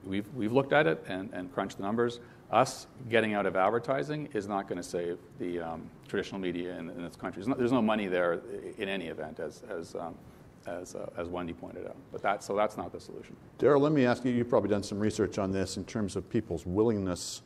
Speaker 6: we've looked at it and crunched the numbers. Us getting out of advertising is not going to save the traditional media in this country. There's no money there in any event, as Wendy pointed out. But that's not the solution.
Speaker 3: Darryl, let me ask you. You've probably done some research on this in terms of people's willingness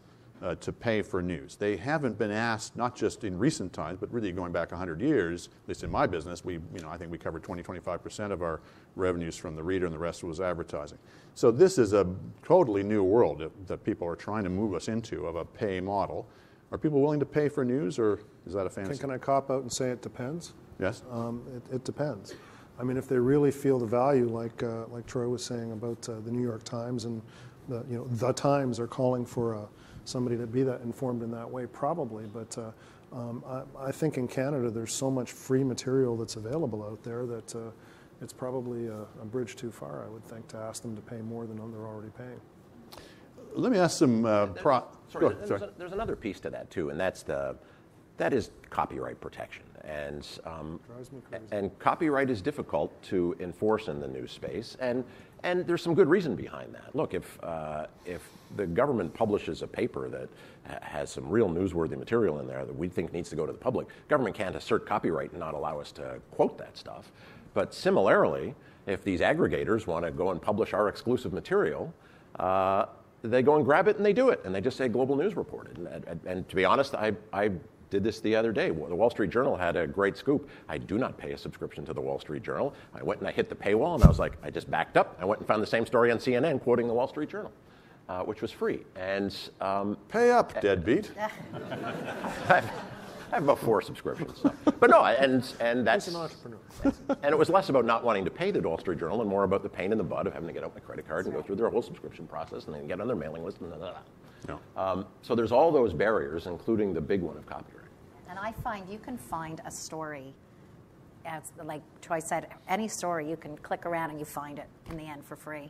Speaker 3: to pay for news. They haven't been asked, not just in recent times, but really going back 100 years. At least in my business, I think we covered 20-25% of our revenues from the reader, and the rest was advertising. So this is a totally new world that people are trying to move us into, of a pay model. Are people willing to pay for news, or is that a fantasy?
Speaker 4: Can I cop out and say it depends?
Speaker 3: Yes.
Speaker 4: It depends. I mean, if they really feel the value, like Troy was saying about the New York Times, and the Times are calling for somebody to be that informed in that way, probably. But I think in Canada there's so much free material that's available out there that it's probably a bridge too far, I would think, to ask them to pay more than they're already paying.
Speaker 3: Let me ask some.
Speaker 7: There's another piece to that too, and that is copyright protection. And copyright is difficult to enforce in the news space, and there's some good reason behind that. Look, if the government publishes a paper that has some real newsworthy material in there that we think needs to go to the public, government can't assert copyright and not allow us to quote that stuff. But similarly, if these aggregators want to go and publish our exclusive material, they go and grab it and they do it, and they just say Global News reported. And to be honest, I did this the other day. The Wall Street Journal had a great scoop. I do not pay a subscription to the Wall Street Journal. I went and I hit the paywall, and I was like, I just backed up. I went and found the same story on CNN quoting the Wall Street Journal, which was free. And
Speaker 3: pay up, deadbeat.
Speaker 7: I have about 4 subscriptions. So. But no, and that's
Speaker 4: an entrepreneur.
Speaker 7: And it was less about not wanting to pay the Wall Street Journal and more about the pain in the butt of having to get out my credit card and go through their whole subscription process and then get on their mailing list and
Speaker 3: No.
Speaker 7: So there's all those barriers, including the big one of copyright.
Speaker 5: And I find you can find a story, as like Troy said, any story you can click around and you find it in the end for free,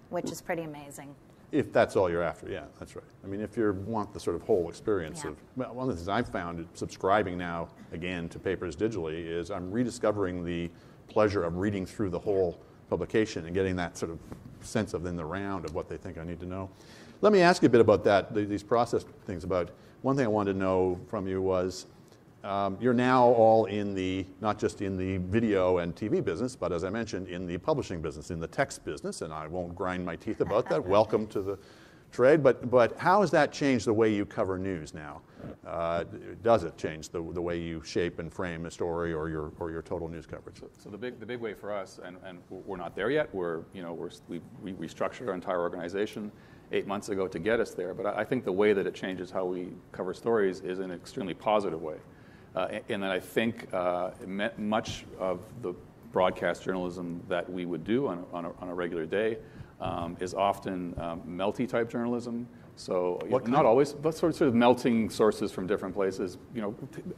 Speaker 5: which is pretty amazing.
Speaker 3: If that's all you're after, yeah, that's right. I mean, if you want the sort of whole experience of, well, one of the things I've found subscribing now, again, to papers digitally is I'm rediscovering the pleasure of reading through the whole publication and getting that sort of sense of in the round of what they think I need to know. Let me ask you a bit about that, these process things. About one thing I wanted to know from you was you're now all in the, not just in the video and TV business, but as I mentioned, in the publishing business, in the text business, and I won't grind my teeth about that. Welcome to the trade. But how has that changed the way you cover news now? Does it change the way you shape and frame a story or your total news coverage?
Speaker 6: So the big way for us, and we're not there yet. We restructured our entire organization 8 months ago to get us there. But I think the way that it changes how we cover stories is in an extremely positive way. And that I think much of the broadcast journalism that we would do on a regular day is often melty type journalism. So not always, but sort of melting sources from different places.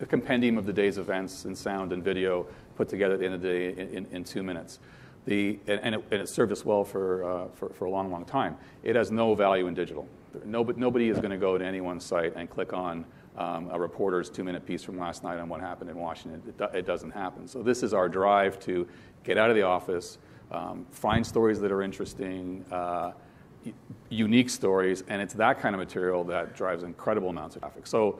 Speaker 6: A compendium of the day's events in sound and video put together at the end of the day in 2 minutes. And it served us well for a long time. It has no value in digital. Nobody is going to go to anyone's site and click on a reporter's 2-minute piece from last night on what happened in Washington. It doesn't happen. So this is our drive to get out of the office, find stories that are interesting, unique stories, and it's that kind of material that drives incredible amounts of traffic. So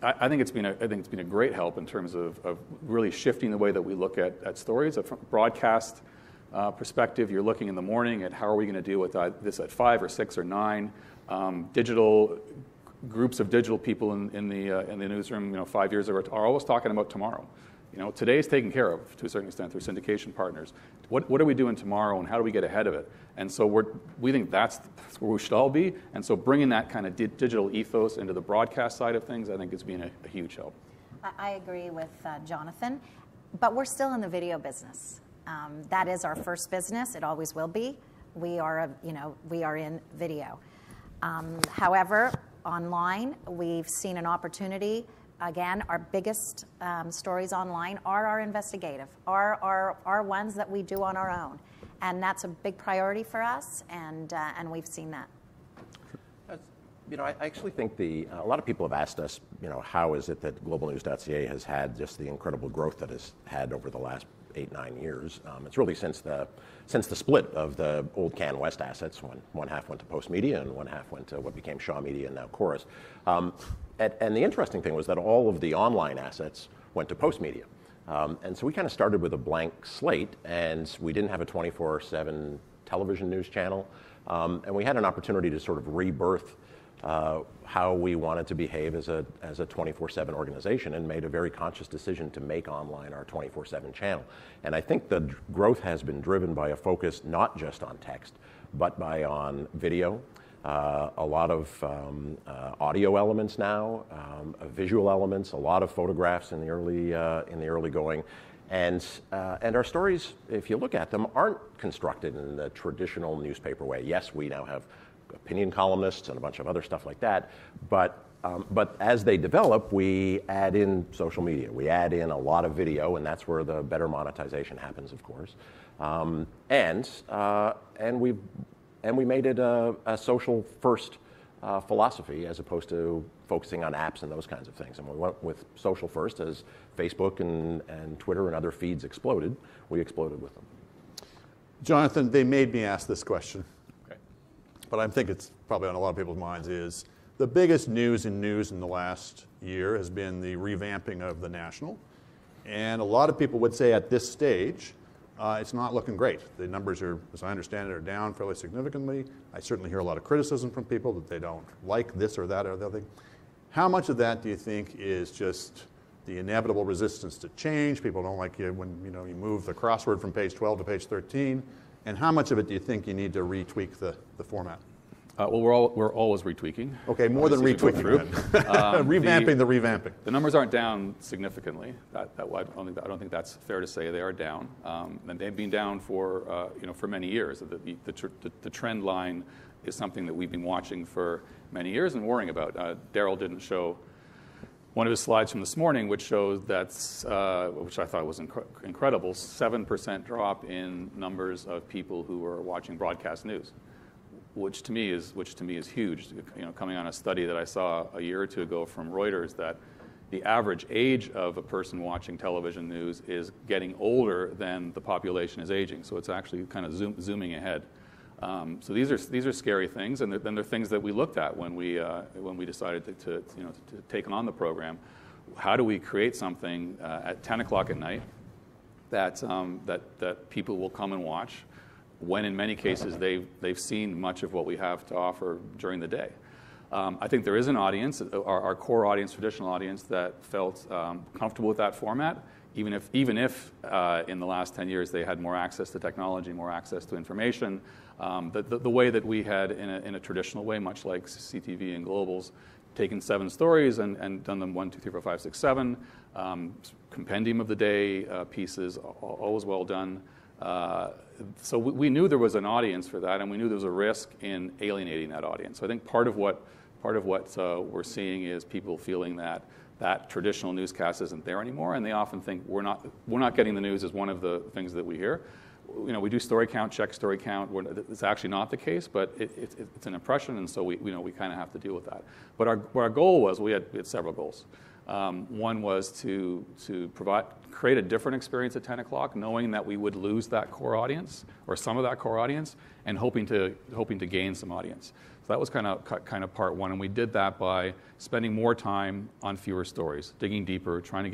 Speaker 6: I think it's been a great help in terms of really shifting the way that we look at stories. From a broadcast perspective, you're looking in the morning at how are we going to deal with this at 5 or 6 or 9. Digital groups of digital people in the newsroom, 5 years ago, are always talking about tomorrow. Today is taken care of to a certain extent through syndication partners. What are we doing tomorrow, and how do we get ahead of it? And so we think that's where we should all be. And so bringing that kind of digital ethos into the broadcast side of things, I think has been a huge help.
Speaker 5: I agree with Jonathan, but we're still in the video business. That is our first business. It always will be. We are in video. However, online, we've seen an opportunity. Again, our biggest stories online are our investigative, are ones that we do on our own. And that's a big priority for us, and we've seen that.
Speaker 7: I actually think a lot of people have asked us, how is it that globalnews.ca has had just the incredible growth that it's had over the last 8-9 years. It's really since the split of the old Can West assets, when one half went to Post Media and one half went to what became Shaw Media and now Chorus. And the interesting thing was that all of the online assets went to Post Media. And so we kind of started with a blank slate, and we didn't have a 24/7 television news channel. And we had an opportunity to sort of rebirth how we wanted to behave as a 24/7 organization, and made a very conscious decision to make online our 24/7 channel. And I think the growth has been driven by a focus not just on text, but on video, a lot of audio elements now, visual elements, a lot of photographs in the early going. And our stories, if you look at them, aren't constructed in the traditional newspaper way. Yes, we now have opinion columnists and a bunch of other stuff like that, but as they develop, we add in social media. We add in a lot of video, and that's where the better monetization happens, of course. And we made it a social first philosophy as opposed to focusing on apps and those kinds of things. And we went with social first as Facebook and Twitter and other feeds exploded. We exploded with them.
Speaker 3: Jonathan, they made me ask this question. But I think it's probably on a lot of people's minds, is the biggest news in the last year has been the revamping of the National. And a lot of people would say at this stage, it's not looking great. The numbers are, as I understand it, are down fairly significantly. I certainly hear a lot of criticism from people that they don't like this or that or the other thing. How much of that do you think is just the inevitable resistance to change? People don't like you when you move the crossword from page 12 to page 13. And how much of it do you think you need to retweak the format?
Speaker 6: Well, we're always retweaking.
Speaker 3: Okay, more than retweaking then. Revamping the revamping.
Speaker 6: The numbers aren't down significantly. I don't think that's fair to say. They are down, and they've been down for many years. The trend line is something that we've been watching for many years and worrying about. Daryl didn't show one of his slides from this morning, which shows which I thought was incredible, 7% drop in numbers of people who are watching broadcast news, which to me is huge. Coming on a study that I saw a year or two ago from Reuters, that the average age of a person watching television news is getting older than the population is aging. So it's actually kind of zooming ahead. So these are scary things, and then they're things that we looked at when we decided to take on the program. How do we create something at 10 o'clock at night that people will come and watch, when in many cases they've seen much of what we have to offer during the day? I think there is an audience, our core audience, traditional audience, that felt comfortable with that format, even if in the last 10 years they had more access to technology, more access to information. The way that we had in a traditional way, much like CTV and Global's, taken 7 stories and done them 1, 2, 3, 4, 5, 6, 7. Compendium of the day pieces, always well done. So we knew there was an audience for that, and we knew there was a risk in alienating that audience. So I think part of what we're seeing is people feeling that traditional newscast isn't there anymore, and they often think we're not getting the news is one of the things that we hear. We do story count, check story count. It's actually not the case, but it's an impression, and so we kind of have to deal with that. But our goal was, we had several goals. One was to create a different experience at 10 o'clock, knowing that we would lose that core audience, or some of that core audience, and hoping to gain some audience. So that was kind of part one, and we did that by spending more time on fewer stories, digging deeper, trying to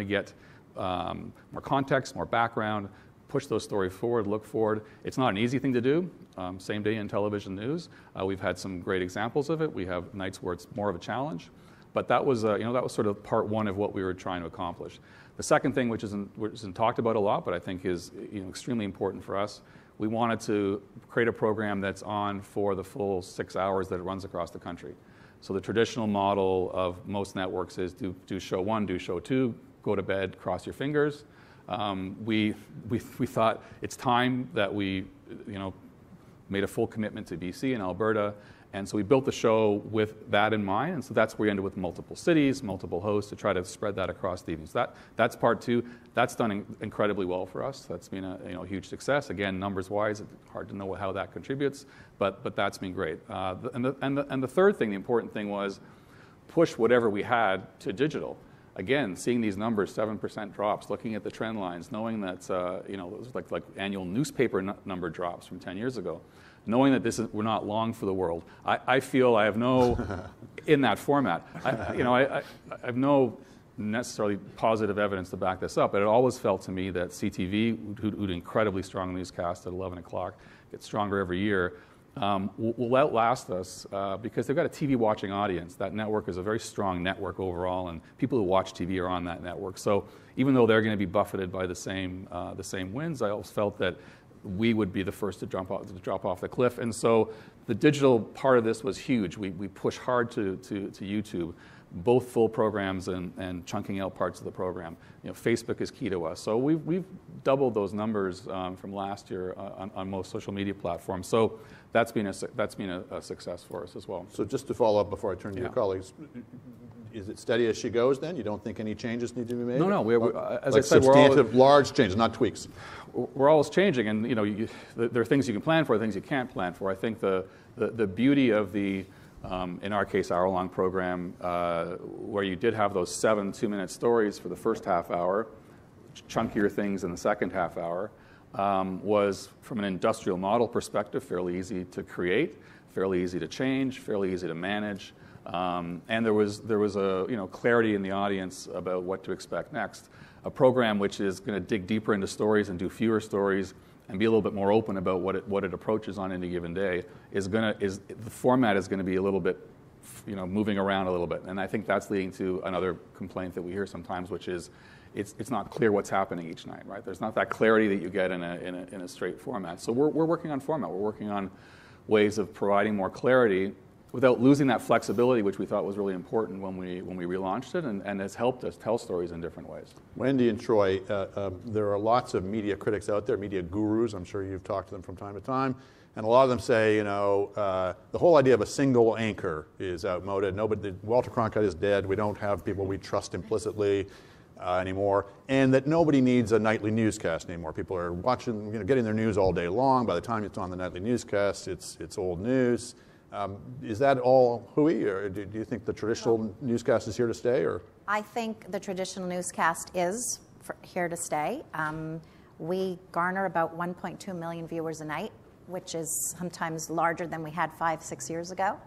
Speaker 6: get more context, more background, push those stories forward, look forward. It's not an easy thing to do. Same day in television news, we've had some great examples of it. We have nights where it's more of a challenge, but that was sort of part one of what we were trying to accomplish. The second thing, which isn't talked about a lot, but I think is extremely important for us, we wanted to create a program that's on for the full 6 hours that it runs across the country. So the traditional model of most networks is do show 1, do show 2, go to bed, cross your fingers. We thought it's time that we made a full commitment to BC and Alberta, and so we built the show with that in mind, and so that's where we ended with multiple cities, multiple hosts to try to spread that across the evening. So that's part two. That's done incredibly well for us. That's been a huge success. Again, numbers-wise, it's hard to know how that contributes, but that's been great. And the third thing, the important thing, was push whatever we had to digital. Again, seeing these numbers, 7% drops, looking at the trend lines, knowing that it was like annual newspaper number drops from 10 years ago, knowing that we're not long for the world. I feel I have no, in that format, I have no necessarily positive evidence to back this up, but it always felt to me that CTV, who do incredibly strong newscasts at 11 o'clock, gets stronger every year, will outlast us because they've got a TV watching audience. That network is a very strong network overall, and people who watch TV are on that network. So even though they're going to be buffeted by the same winds, I always felt that we would be the first to drop off the cliff. And so the digital part of this was huge. We push hard to YouTube, both full programs and chunking out parts of the program. Facebook is key to us. So we've doubled those numbers from last year on most social media platforms. So that's been a success for us as well.
Speaker 3: So just to follow up before I turn to your colleagues, is it steady as she goes then? You don't think any changes need to be made?
Speaker 6: No. As
Speaker 3: like
Speaker 6: I said,
Speaker 3: substantive, large changes, not tweaks.
Speaker 6: We're always changing, and there are things you can plan for, things you can't plan for. I think the beauty of the in our case, hour-long program, where you did have those 7 2-minute stories for the first half hour, chunkier things in the second half hour, was, from an industrial model perspective, fairly easy to create, fairly easy to change, fairly easy to manage, and there was a clarity in the audience about what to expect next. A program which is going to dig deeper into stories and do fewer stories and be a little bit more open about what it approaches on any given day the format is going to be a little bit, moving around a little bit, and I think that's leading to another complaint that we hear sometimes, which is it's not clear what's happening each night, right? There's not that clarity that you get in a straight format. So we're working on format. We're working on ways of providing more clarity without losing that flexibility, which we thought was really important when we relaunched it, and has helped us tell stories in different ways.
Speaker 3: Wendy and Troy, there are lots of media critics out there, media gurus. I'm sure you've talked to them from time to time, and a lot of them say, the whole idea of a single anchor is outmoded. Walter Cronkite is dead. We don't have people we trust implicitly anymore, and that nobody needs a nightly newscast anymore. People are watching, getting their news all day long. By the time it's on the nightly newscast, it's old news. Is that all hooey, or do you think the traditional newscast is here to stay? Or
Speaker 5: I think the traditional newscast is here to stay. We garner about 1.2 million viewers a night which is sometimes larger than we had 5-6 years ago.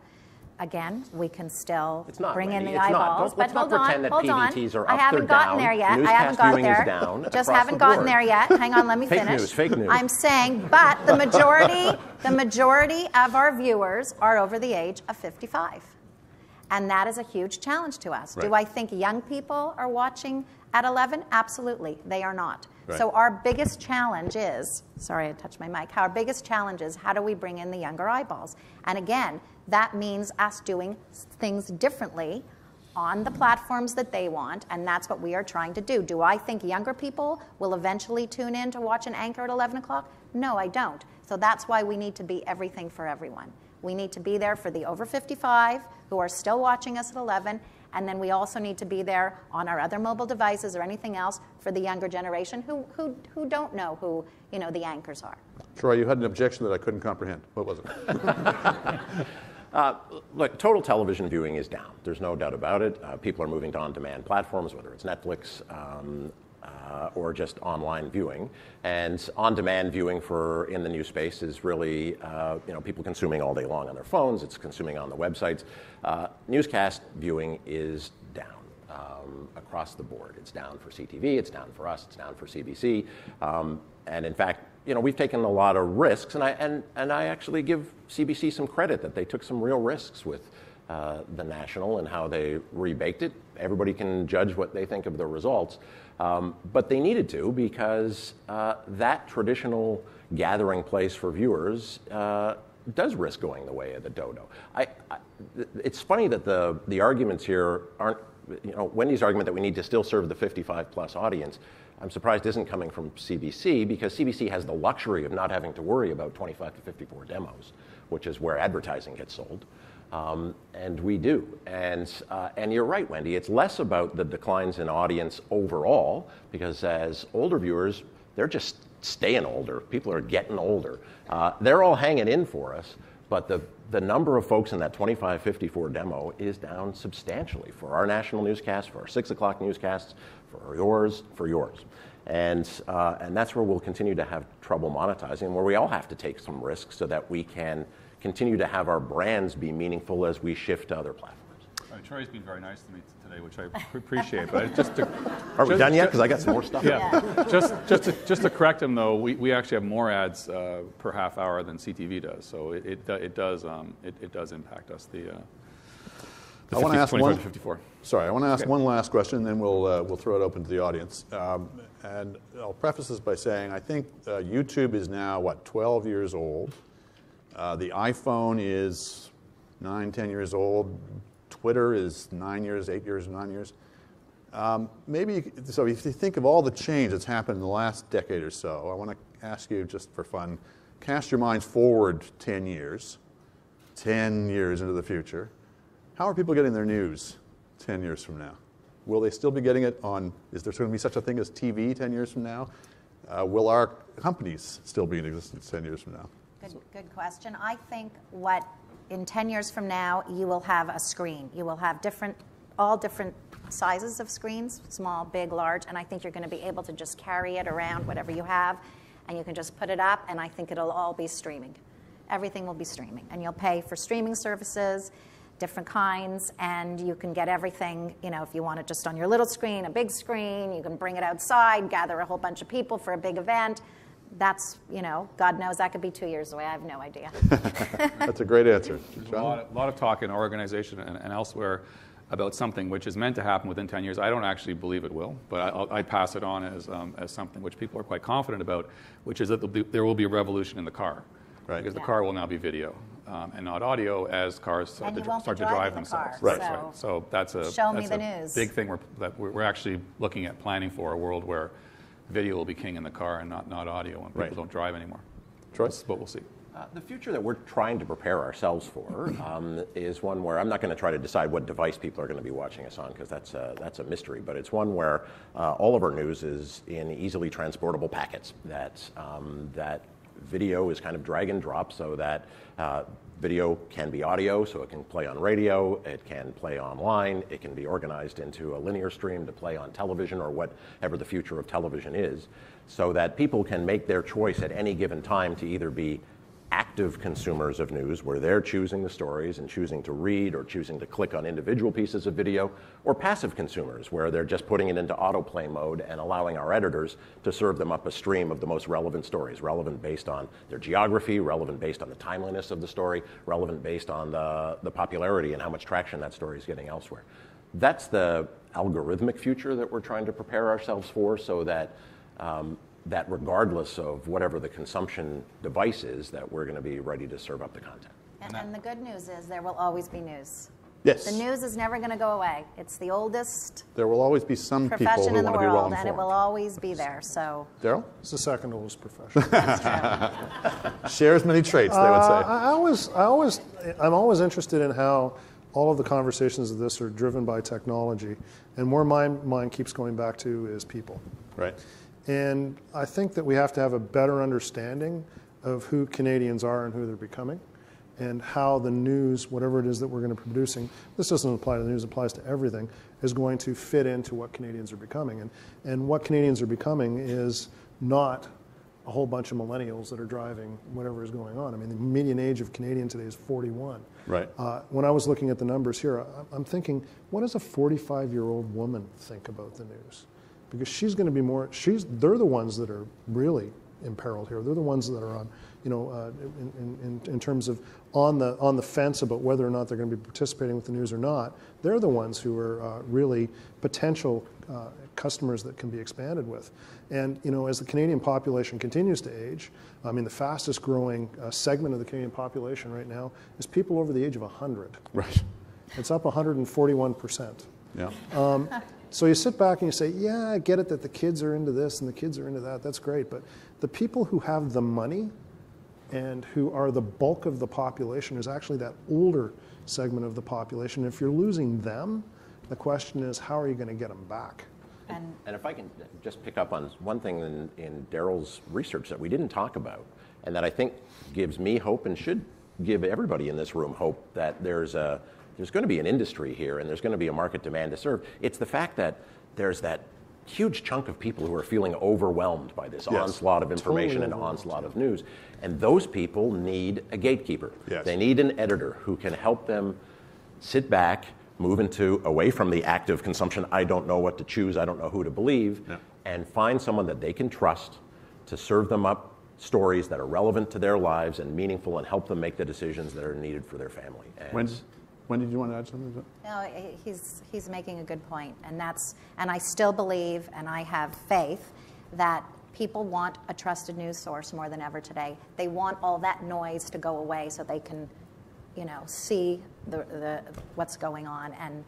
Speaker 5: Again, we can still bring in the eyeballs.
Speaker 7: Let's not pretend that PVTs are up,
Speaker 5: I haven't gotten there yet. I haven't gotten there. Just haven't gotten there yet. Hang on, let me finish.
Speaker 7: Fake news.
Speaker 5: I'm saying, but the majority of our viewers are over the age of 55. And that is a huge challenge to us. Right. Do I think young people are watching at 11? Absolutely. They are not. Right. So our biggest challenge is, sorry, I touched my mic. Our biggest challenge is how do we bring in the younger eyeballs? And again, that means us doing things differently on the platforms that they want, and that's what we are trying to do. Do I think younger people will eventually tune in to watch an anchor at 11 o'clock? No, I don't. So that's why we need to be everything for everyone. We need to be there for the over 55 who are still watching us at 11, and then we also need to be there on our other mobile devices or anything else for the younger generation who don't know who the anchors are.
Speaker 3: Troy, you had an objection that I couldn't comprehend. What was it?
Speaker 7: Look, total television viewing is down. There's no doubt about it. People are moving to on-demand platforms, whether it's Netflix or just online viewing. And on-demand viewing in the news space is really, people consuming all day long on their phones. It's consuming on the websites. Newscast viewing is down across the board. It's down for CTV. It's down for us. It's down for CBC. And in fact, we've taken a lot of risks, and I actually give CBC some credit that they took some real risks with the National and how they rebaked it. Everybody can judge what they think of the results, but they needed to because that traditional gathering place for viewers does risk going the way of the dodo. It's funny that the arguments here aren't, Wendy's argument that we need to still serve the 55-plus audience, I'm surprised isn't coming from CBC, because CBC has the luxury of not having to worry about 25 to 54 demos, which is where advertising gets sold. And we do. And you're right, Wendy, it's less about the declines in audience overall, because as older viewers, they're just staying older. People are getting older. They're all hanging in for us, but the number of folks in that 25-54 demo is down substantially for our national newscasts, for our 6 o'clock newscasts, for yours. And that's where we'll continue to have trouble monetizing, where we all have to take some risks so that we can continue to have our brands be meaningful as we shift to other platforms.
Speaker 6: Troy's been very nice to me today, which I appreciate. But just to,
Speaker 7: are we done yet? Because I got some more stuff.
Speaker 6: Yeah. just to correct him though, we actually have more ads per half hour than CTV does, so it does impact us.
Speaker 3: I want to ask
Speaker 6: 25 to 54.
Speaker 3: Sorry, I want to ask one last question, and then we'll throw it open to the audience. And I'll preface this by saying I think YouTube is now 12 years old. The iPhone is 9-10 years old. Twitter is 9 years, 8 years, 9 years. So if you think of all the change that's happened in the last decade or so, I want to ask you, just for fun, cast your minds forward 10 years into the future. How are people getting their news 10 years from now? Will they still be getting it on, is there going to be such a thing as TV 10 years from now? Will our companies still be in existence 10 years from now?
Speaker 5: Good question. I think in 10 years from now, you will have a screen. You will have all different sizes of screens, small, big, large, and I think you're going to be able to just carry it around, whatever you have, and you can just put it up, and I think it'll all be streaming. Everything will be streaming, and you'll pay for streaming services, different kinds, and you can get everything, if you want it just on your little screen, a big screen, you can bring it outside, gather a whole bunch of people for a big event. That's, God knows that could be 2 years away. I have no idea.
Speaker 3: That's a great answer.
Speaker 6: There's a lot of talk in our organization and elsewhere about something which is meant to happen within 10 years. I don't actually believe it will, but I pass it on as something which people are quite confident about, which is that there will be a revolution in the car.
Speaker 3: Right.
Speaker 6: Because the car will now be video and not audio as cars start to drive themselves.
Speaker 3: Right.
Speaker 6: So that's a big thing that we're actually looking at planning for, a world where video will be king in the car and not audio when people don't drive anymore.
Speaker 3: Troy?
Speaker 6: That's what we'll see.
Speaker 7: The future that we're trying to prepare ourselves for is one where I'm not going to try to decide what device people are going to be watching us on, because that's a mystery, but it's one where all of our news is in easily transportable packets, that video is kind of drag and drop, so that video can be audio, so it can play on radio, it can play online, it can be organized into a linear stream to play on television or whatever the future of television is, so that people can make their choice at any given time to either be active consumers of news, where they're choosing the stories and choosing to read or choosing to click on individual pieces of video, or passive consumers, where they're just putting it into autoplay mode and allowing our editors to serve them up a stream of the most relevant stories, relevant based on their geography, relevant based on the timeliness of the story, relevant based on the popularity and how much traction that story is getting elsewhere. That's the algorithmic future that we're trying to prepare ourselves for, so that that regardless of whatever the consumption device is, that we're going to be ready to serve up the content.
Speaker 5: And the good news is there will always be news.
Speaker 3: Yes.
Speaker 5: The news is never going to go away. It's the oldest
Speaker 3: There will always be some people
Speaker 5: profession
Speaker 3: who
Speaker 5: in the
Speaker 3: want to be well
Speaker 5: world, and it will
Speaker 3: informed.
Speaker 5: always be there. So
Speaker 3: Daryl?
Speaker 4: It's the second oldest profession.
Speaker 3: Shares many traits, they would say.
Speaker 4: I'm always interested in how all of the conversations of this are driven by technology, and where my mind keeps going back to is people.
Speaker 3: Right.
Speaker 4: And I think that we have to have a better understanding of who Canadians are and who they're becoming, and how the news, whatever it is that we're going to be producing, this doesn't apply to the news, it applies to everything, is going to fit into what Canadians are becoming. And what Canadians are becoming is not a whole bunch of millennials that are driving whatever is going on. I mean, the median age of Canadian today is 41.
Speaker 3: Right.
Speaker 4: When I was looking at the numbers here, I'm thinking, what does a 45-year-old woman think about the news? Because she's going to be more, they're the ones that are really imperiled here. They're the ones that are on, in terms of on the fence about whether or not they're going to be participating with the news or not. They're the ones who are really potential customers that can be expanded with. And as the Canadian population continues to age, I mean, the fastest growing segment of the Canadian population right now is people over the age of 100.
Speaker 3: Right.
Speaker 4: It's up 141%.
Speaker 3: Yeah.
Speaker 4: So you sit back and you say, yeah, I get it that the kids are into this and the kids are into that. That's great. But the people who have the money and who are the bulk of the population is actually that older segment of the population. If you're losing them, the question is, how are you going to get them back?
Speaker 7: And if I can just pick up on one thing in Daryl's research that we didn't talk about, and that I think gives me hope and should give everybody in this room hope, that there's going to be an industry here and there's going to be a market demand to serve. It's the fact that there's that huge chunk of people who are feeling overwhelmed by this onslaught of information and onslaught of news. And those people need a gatekeeper.
Speaker 3: Yes.
Speaker 7: They need an editor who can help them sit back, move away from the active consumption, I don't know what to choose, I don't know who to believe, and find someone that they can trust to serve them up stories that are relevant to their lives and meaningful, and help them make the decisions that are needed for their family. And
Speaker 3: When did you want to add something to that?
Speaker 5: No, he's making a good point, and I still believe, and I have faith that people want a trusted news source more than ever today. They want all that noise to go away so they can, see what's going on. And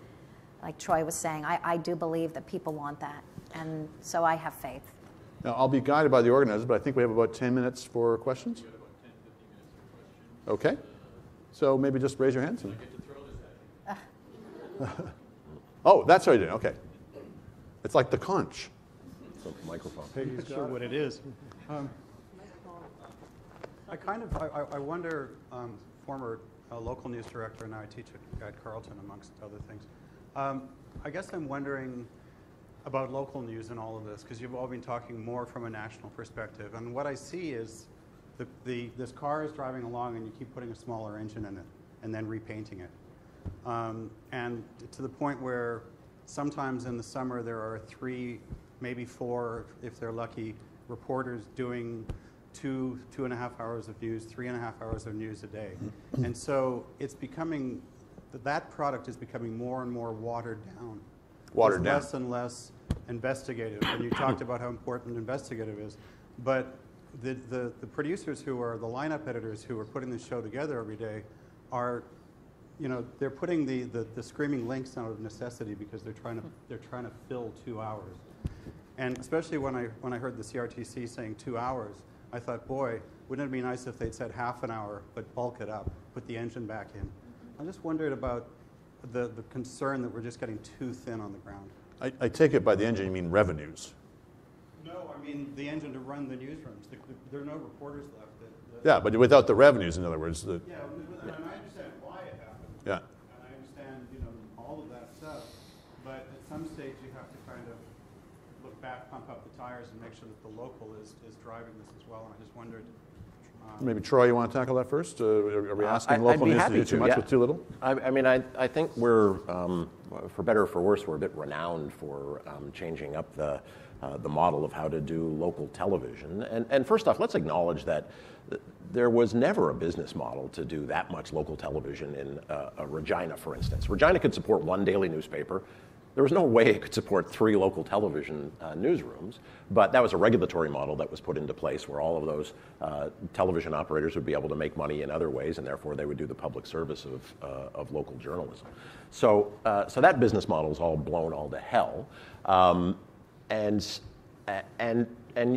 Speaker 5: like Troy was saying, I do believe that people want that, and so I have faith.
Speaker 3: Now, I'll be guided by the organizers, but I think we have about 10 minutes for questions.
Speaker 1: We have about 10, 15 minutes for questions.
Speaker 3: Okay. So maybe just raise your hands. Oh, that's what I did. Okay. It's like the conch.
Speaker 7: the microphone.
Speaker 8: I'm not sure what it is. I wonder, former local news director, and now I teach at Carleton, amongst other things. I guess I'm wondering about local news and all of this, because you've all been talking more from a national perspective. And what I see is this car is driving along and you keep putting a smaller engine in it and then repainting it. And to the point where sometimes in the summer there are 3, maybe 4, if they're lucky, reporters doing 2.5 hours of news, 3.5 hours of news a day. And so it's becoming, that product is becoming more and more watered down.
Speaker 3: Watered down.
Speaker 8: Less and less investigative. And you talked about how important investigative is. But the producers who are the lineup editors who are putting this show together every day are, you know, they're putting the screaming links out of necessity because they're trying to fill 2 hours. And especially when I heard the CRTC saying 2 hours, I thought, boy, wouldn't it be nice if they'd said half an hour, but bulk it up, put the engine back in. I just wondered about the concern that we're just getting too thin on the ground.
Speaker 3: I take it by the engine you mean revenues.
Speaker 8: No, I mean the engine to run the newsrooms. There are no reporters left.
Speaker 3: Yeah, but without the revenues, in other words.
Speaker 8: And I understand why it happened.
Speaker 3: Yeah.
Speaker 8: And I understand, you know, all of that stuff. But at some stage, you have to kind of look back, pump up the tires, and make sure that the local is driving this as well. And I just wondered
Speaker 3: Maybe Troy, you want to tackle that first? Are we asking local news to do too much with too little?
Speaker 7: I mean, I think we're, for better or for worse, we're a bit renowned for changing up the model of how to do local television. And first off, let's acknowledge that there was never a business model to do that much local television in Regina, for instance. Regina could support one daily newspaper. There was no way it could support 3 local television newsrooms, but that was a regulatory model that was put into place where all of those television operators would be able to make money in other ways, and therefore they would do the public service of local journalism. So that business model is all blown all to hell. And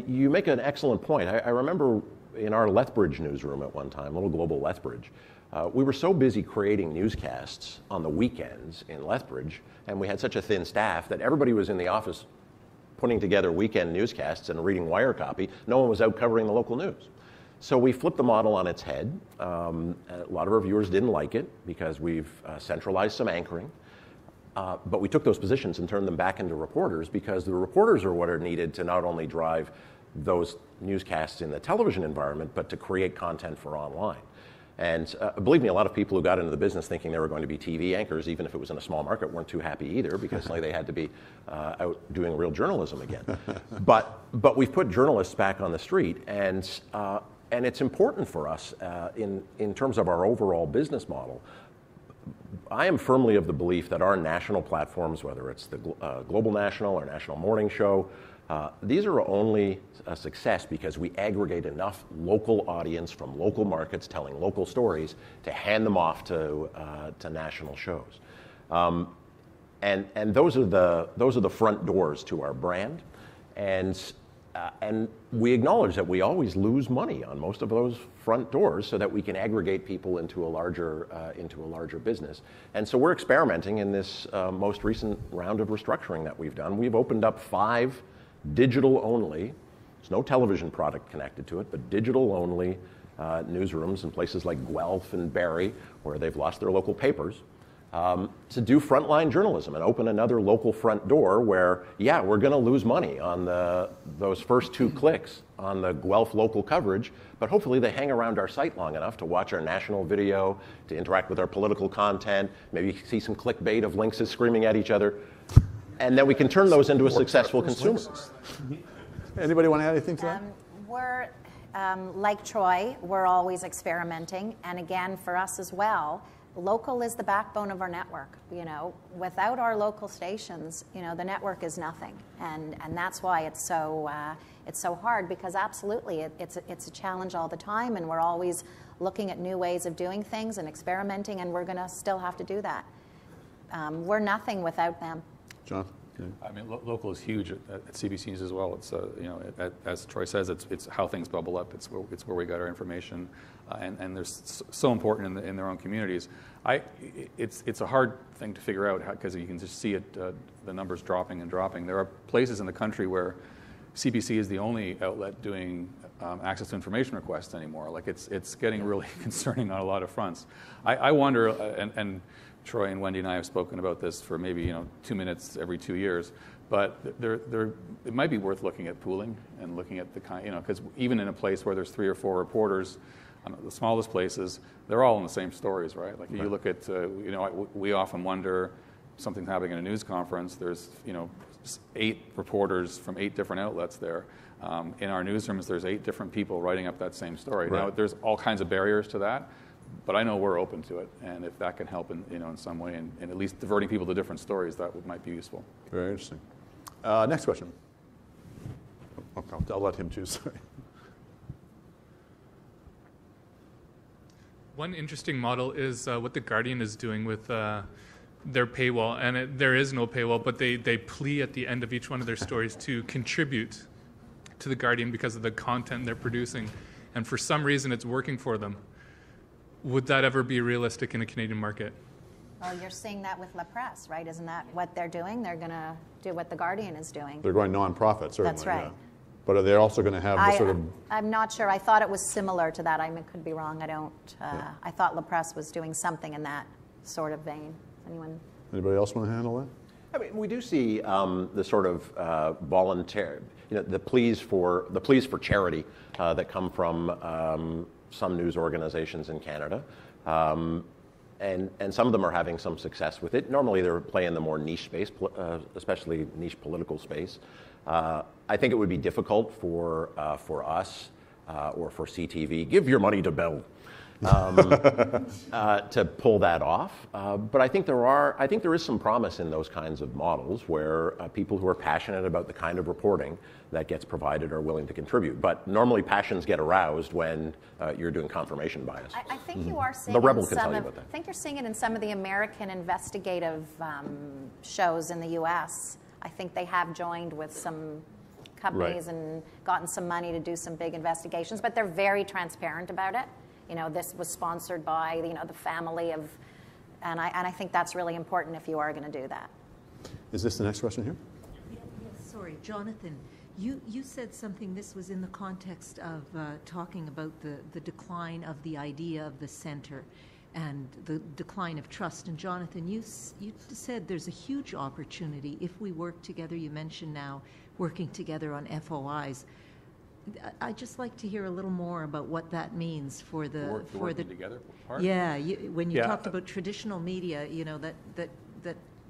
Speaker 7: you make an excellent point. I remember in our Lethbridge newsroom at one time, Little Global Lethbridge, we were so busy creating newscasts on the weekends in Lethbridge, and we had such a thin staff that everybody was in the office putting together weekend newscasts and reading wire copy. No one was out covering the local news. So we flipped the model on its head. A lot of our viewers didn't like it because we've centralized some anchoring. But we took those positions and turned them back into reporters because the reporters are what are needed to not only drive those newscasts in the television environment, but to create content for online. And believe me, a lot of people who got into the business thinking they were going to be TV anchors, even if it was in a small market, weren't too happy either because they had to be out doing real journalism again. But we've put journalists back on the street, and it's important for us in terms of our overall business model. I am firmly of the belief that our national platforms, whether it's the Global National or National Morning Show, these are only a success because we aggregate enough local audience from local markets telling local stories to hand them off to national shows. And those are the front doors to our brand. And we acknowledge that we always lose money on most of those front doors so that we can aggregate people into a larger business. And so we're experimenting in this most recent round of restructuring that we've done. We've opened up 5 digital only, there's no television product connected to it, but digital only newsrooms in places like Guelph and Barrie, where they've lost their local papers, to do frontline journalism and open another local front door where, yeah, we're going to lose money on those first 2 clicks on the Guelph local coverage, but hopefully they hang around our site long enough to watch our national video, to interact with our political content, maybe see some clickbait of lynxes screaming at each other, and then we can turn those into a successful consumer.
Speaker 3: Anybody want to add anything to that?
Speaker 5: We're, like Troy, we're always experimenting, and again, for us as well, local is the backbone of our network. You know, without our local stations, you know, the network is nothing, and that's why it's so hard, because absolutely it's a challenge all the time, and we're always looking at new ways of doing things and experimenting, and we're going to still have to do that. We're nothing without them.
Speaker 3: John?
Speaker 6: I mean, local is huge at CBC News as well. It's you know, as Troy says, it's how things bubble up. It's where we got our information, and they're so important in their own communities. It's a hard thing to figure out because you can just see it, the numbers dropping and dropping. There are places in the country where CBC is the only outlet doing access to information requests anymore. Like it's getting really concerning on a lot of fronts. I wonder, and Troy and Wendy and I have spoken about this for maybe 2 minutes every 2 years, but it might be worth looking at pooling and looking at the kind, because even in a place where there's 3 or 4 reporters, the smallest places, they're all in the same stories, right? Like you look at, we often wonder something's happening in a news conference. There's 8 reporters from 8 different outlets there. In our newsrooms, there's 8 different people writing up that same story. Right. Now, there's all kinds of barriers to that. But I know we're open to it, and if that can help in some way, and at least diverting people to different stories, that might be useful.
Speaker 3: Very interesting. Next question. I'll let him choose. Sorry.
Speaker 9: One interesting model is what The Guardian is doing with their paywall, and there is no paywall, but they plea at the end of each one of their stories to contribute to The Guardian because of the content they're producing, and for some reason it's working for them. Would that ever be realistic in a Canadian market?
Speaker 5: Well, you're seeing that with La Presse, right? Isn't that what they're doing? They're going to do what The Guardian is doing.
Speaker 3: They're going non-profit, certainly.
Speaker 5: That's right.
Speaker 3: Yeah. But are they also going to have the sort of...
Speaker 5: I'm not sure. I thought it was similar to that. I could be wrong. I thought La Presse was doing something in that sort of vein.
Speaker 3: Anybody else want to handle that?
Speaker 7: I mean, we do see the sort of voluntary, the pleas for charity that come from some news organizations in Canada. And some of them are having some success with it. Normally they're playing the more niche space, especially niche political space. I think it would be difficult for us or for CTV, give your money to Bill, to pull that off. But I think there is some promise in those kinds of models where people who are passionate about the kind of reporting that gets provided are willing to contribute. But normally passions get aroused when you're doing confirmation bias.
Speaker 5: I think you are seeing
Speaker 7: The Rebel
Speaker 5: in
Speaker 7: can
Speaker 5: some
Speaker 7: tell you
Speaker 5: of,
Speaker 7: about that.
Speaker 5: I think you're seeing it in some of the American investigative shows in the U.S. I think they have joined with some companies and gotten some money to do some big investigations, but they're very transparent about it. You know, this was sponsored by, you know, the family of, and I think that's really important if you are going to do that.
Speaker 3: Is this the next question here?
Speaker 10: Yes, sorry, Jonathan. You said something, this was in the context of talking about the decline of the idea of the center and the decline of trust. And Jonathan, you said there's a huge opportunity if we work together. You mentioned now working together on FOIs. I'd just like to hear a little more about what that means for the
Speaker 6: working together part?
Speaker 10: Yeah, when you talked about traditional media, you know, that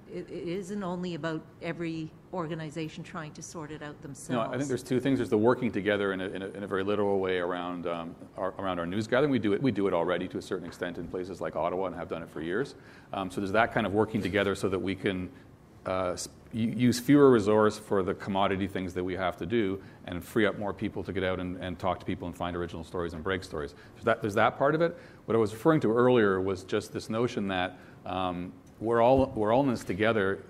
Speaker 10: it isn't only about every organization trying to sort it out themselves.
Speaker 6: No, I think there's two things. There's the working together in a very literal way around our news gathering. We do it already to a certain extent in places like Ottawa and have done it for years. So there's that kind of working together so that we can use fewer resource for the commodity things that we have to do and free up more people to get out and talk to people and find original stories and break stories. So there's that part of it. What I was referring to earlier was just this notion that we're all in this together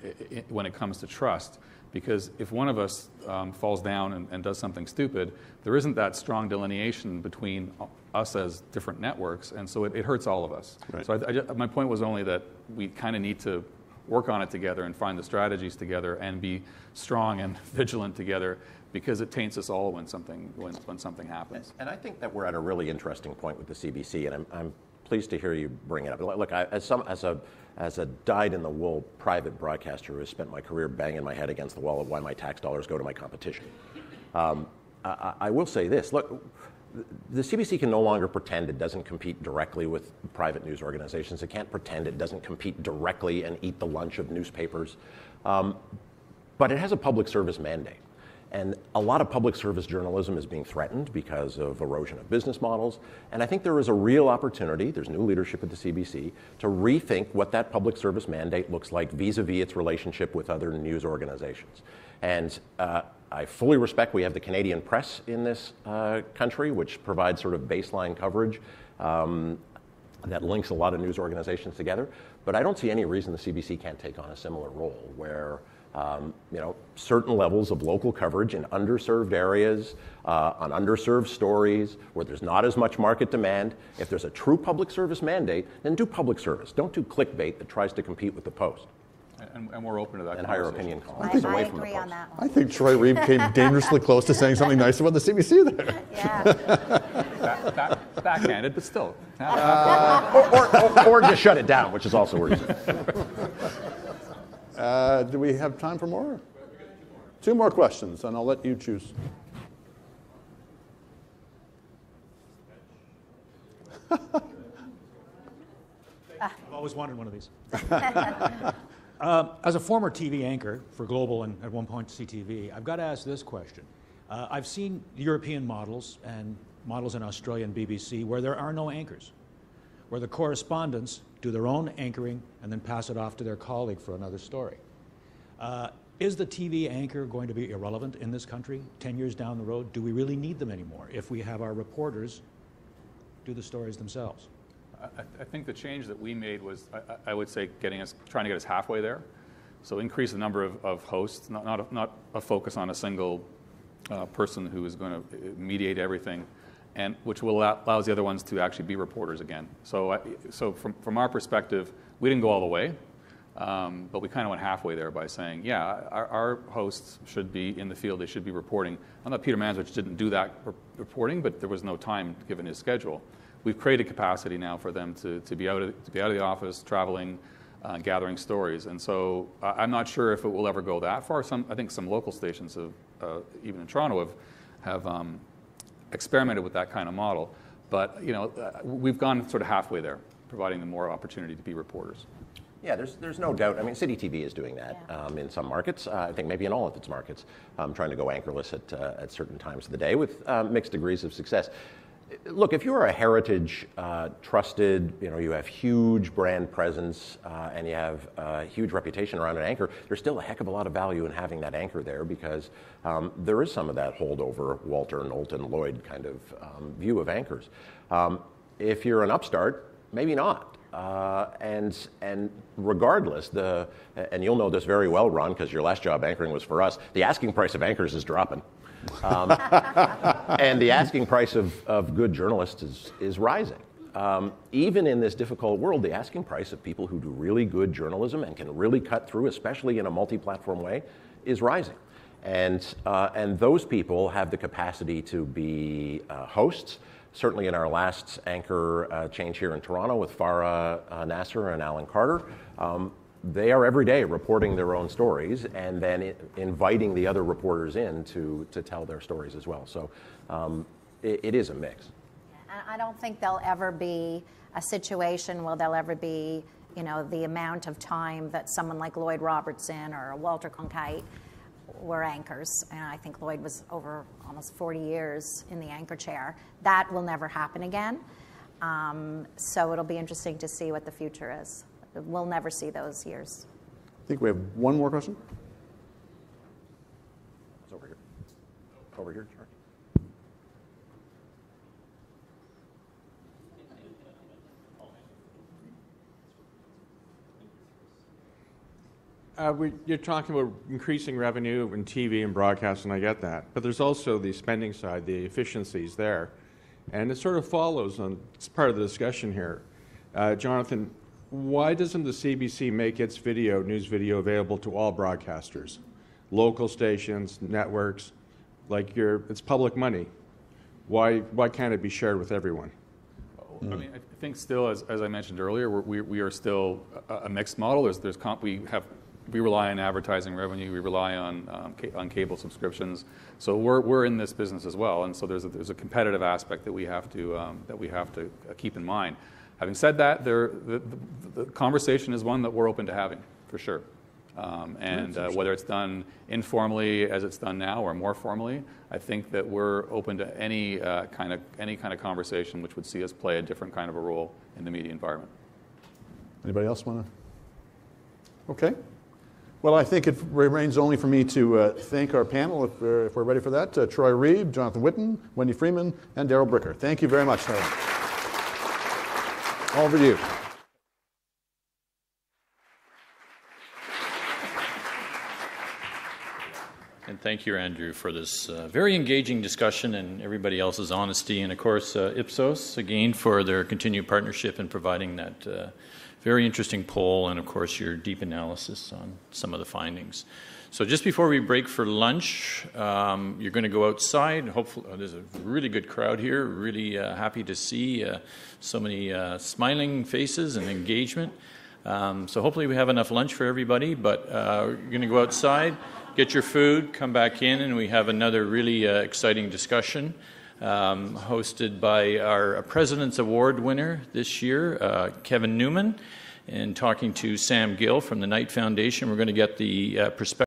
Speaker 6: when it comes to trust, because if one of us falls down and does something stupid, there isn't that strong delineation between us as different networks, and so it hurts all of us. Right. So my point was only that we kind of need to work on it together and find the strategies together and be strong and vigilant together, because it taints us all when something happens.
Speaker 7: And I think that we're at a really interesting point with the CBC, and I'm pleased to hear you bring it up. Look, as a dyed-in-the-wool private broadcaster who has spent my career banging my head against the wall of why my tax dollars go to my competition, I will say this. Look, the CBC can no longer pretend it doesn't compete directly with private news organizations. It can't pretend it doesn't compete directly and eat the lunch of newspapers. But it has a public service mandate. And a lot of public service journalism is being threatened because of erosion of business models. And I think there is a real opportunity, there's new leadership at the CBC, to rethink what that public service mandate looks like vis-a-vis its relationship with other news organizations. And I fully respect we have the Canadian press in this country, which provides sort of baseline coverage that links a lot of news organizations together. But I don't see any reason the CBC can't take on a similar role where certain levels of local coverage in underserved areas, on underserved stories, where there's not as much market demand. If there's a true public service mandate, then do public service. Don't do clickbait that tries to compete with the Post.
Speaker 6: And we're open to that.
Speaker 7: And higher opinion columns.
Speaker 5: I agree on that one.
Speaker 3: I think Troy Reeb came dangerously close to saying something nice about the CBC there.
Speaker 5: Yeah.
Speaker 6: Backhanded, but still.
Speaker 7: Or just shut it down, which is also worse.
Speaker 3: Do we have time for more? Two more questions, and I'll let you choose.
Speaker 11: I've always wanted one of these. As a former TV anchor for Global and at one point CTV, I've got to ask this question. I've seen European models and models in Australia and BBC where there are no anchors, where the correspondents do their own anchoring and then pass it off to their colleague for another story. Is the TV anchor going to be irrelevant in this country 10 years down the road? Do we really need them anymore if we have our reporters do the stories themselves?
Speaker 6: I think the change that we made was, I would say, trying to get us halfway there. So increase the number of hosts, not a focus on a single person who is going to mediate everything, and which will allows the other ones to actually be reporters again. So from our perspective, we didn't go all the way, but we kind of went halfway there by saying, yeah, our hosts should be in the field, they should be reporting. I know Peter Mansbridge didn't do that reporting, but there was no time given his schedule. We've created capacity now for them to be out of the office, traveling, gathering stories, and so I'm not sure if it will ever go that far. I think some local stations have, even in Toronto, have experimented with that kind of model. But we've gone sort of halfway there, providing them more opportunity to be reporters.
Speaker 7: Yeah, there's no doubt. I mean, City TV is doing that in some markets. I think maybe in all of its markets, trying to go anchorless at certain times of the day with mixed degrees of success. Look, if you're a heritage, trusted, you have huge brand presence and you have a huge reputation around an anchor, there's still a heck of a lot of value in having that anchor there because there is some of that holdover Walter, Knowlton, Lloyd kind of view of anchors. If you're an upstart, maybe not. And regardless, and you'll know this very well, Ron, because your last job anchoring was for us, the asking price of anchors is dropping. And the asking price of good journalists is rising. Even in this difficult world, the asking price of people who do really good journalism and can really cut through, especially in a multi-platform way, is rising. And those people have the capacity to be hosts. Certainly in our last anchor change here in Toronto with Farah Nasser and Alan Carter, they are every day reporting their own stories and then inviting the other reporters in to tell their stories as well. So it is a mix.
Speaker 5: I don't think there'll ever be a situation where there'll ever be, the amount of time that someone like Lloyd Robertson or Walter Cronkite were anchors. And I think Lloyd was over almost 40 years in the anchor chair. That will never happen again. So it'll be interesting to see what the future is. We'll never see those years.
Speaker 3: I think we have one more question.
Speaker 7: It's over here. Over here, George.
Speaker 12: You're talking about increasing revenue in TV and broadcast, and I get that. But there's also the spending side, the efficiencies there. And it sort of follows on, it's part of the discussion here. Jonathan, why doesn't the CBC make its news video available to all broadcasters? Local stations, networks, it's public money. Why can't it be shared with everyone?
Speaker 6: I mean, I think still, as I mentioned earlier, we are still a mixed model. We rely on advertising revenue. We rely on cable subscriptions. So we're in this business as well, and so there's a competitive aspect that we have to keep in mind. Having said that, the conversation is one that we're open to having for sure, and whether it's done informally as it's done now or more formally, I think that we're open to any kind of conversation which would see us play a different kind of a role in the media environment.
Speaker 3: Anybody else want to? Okay. Well, I think it remains only for me to thank our panel, if we're ready for that. Troy Reeb, Jonathan Whitten, Wendy Freeman, and Darrell Bricker. Thank you very much. Over to you.
Speaker 1: And thank you, Andrew, for this very engaging discussion and everybody else's honesty. And, of course, IPSOS, again, for their continued partnership in providing that very interesting poll and, of course, your deep analysis on some of the findings. So just before we break for lunch, you're going to go outside. Hopefully, there's a really good crowd here. Really happy to see so many smiling faces and engagement. So hopefully we have enough lunch for everybody. But you're going to go outside, get your food, come back in, and we have another really exciting discussion hosted by our President's Award winner this year, Kevin Newman, and talking to Sam Gill from the Knight Foundation. We're going to get the perspective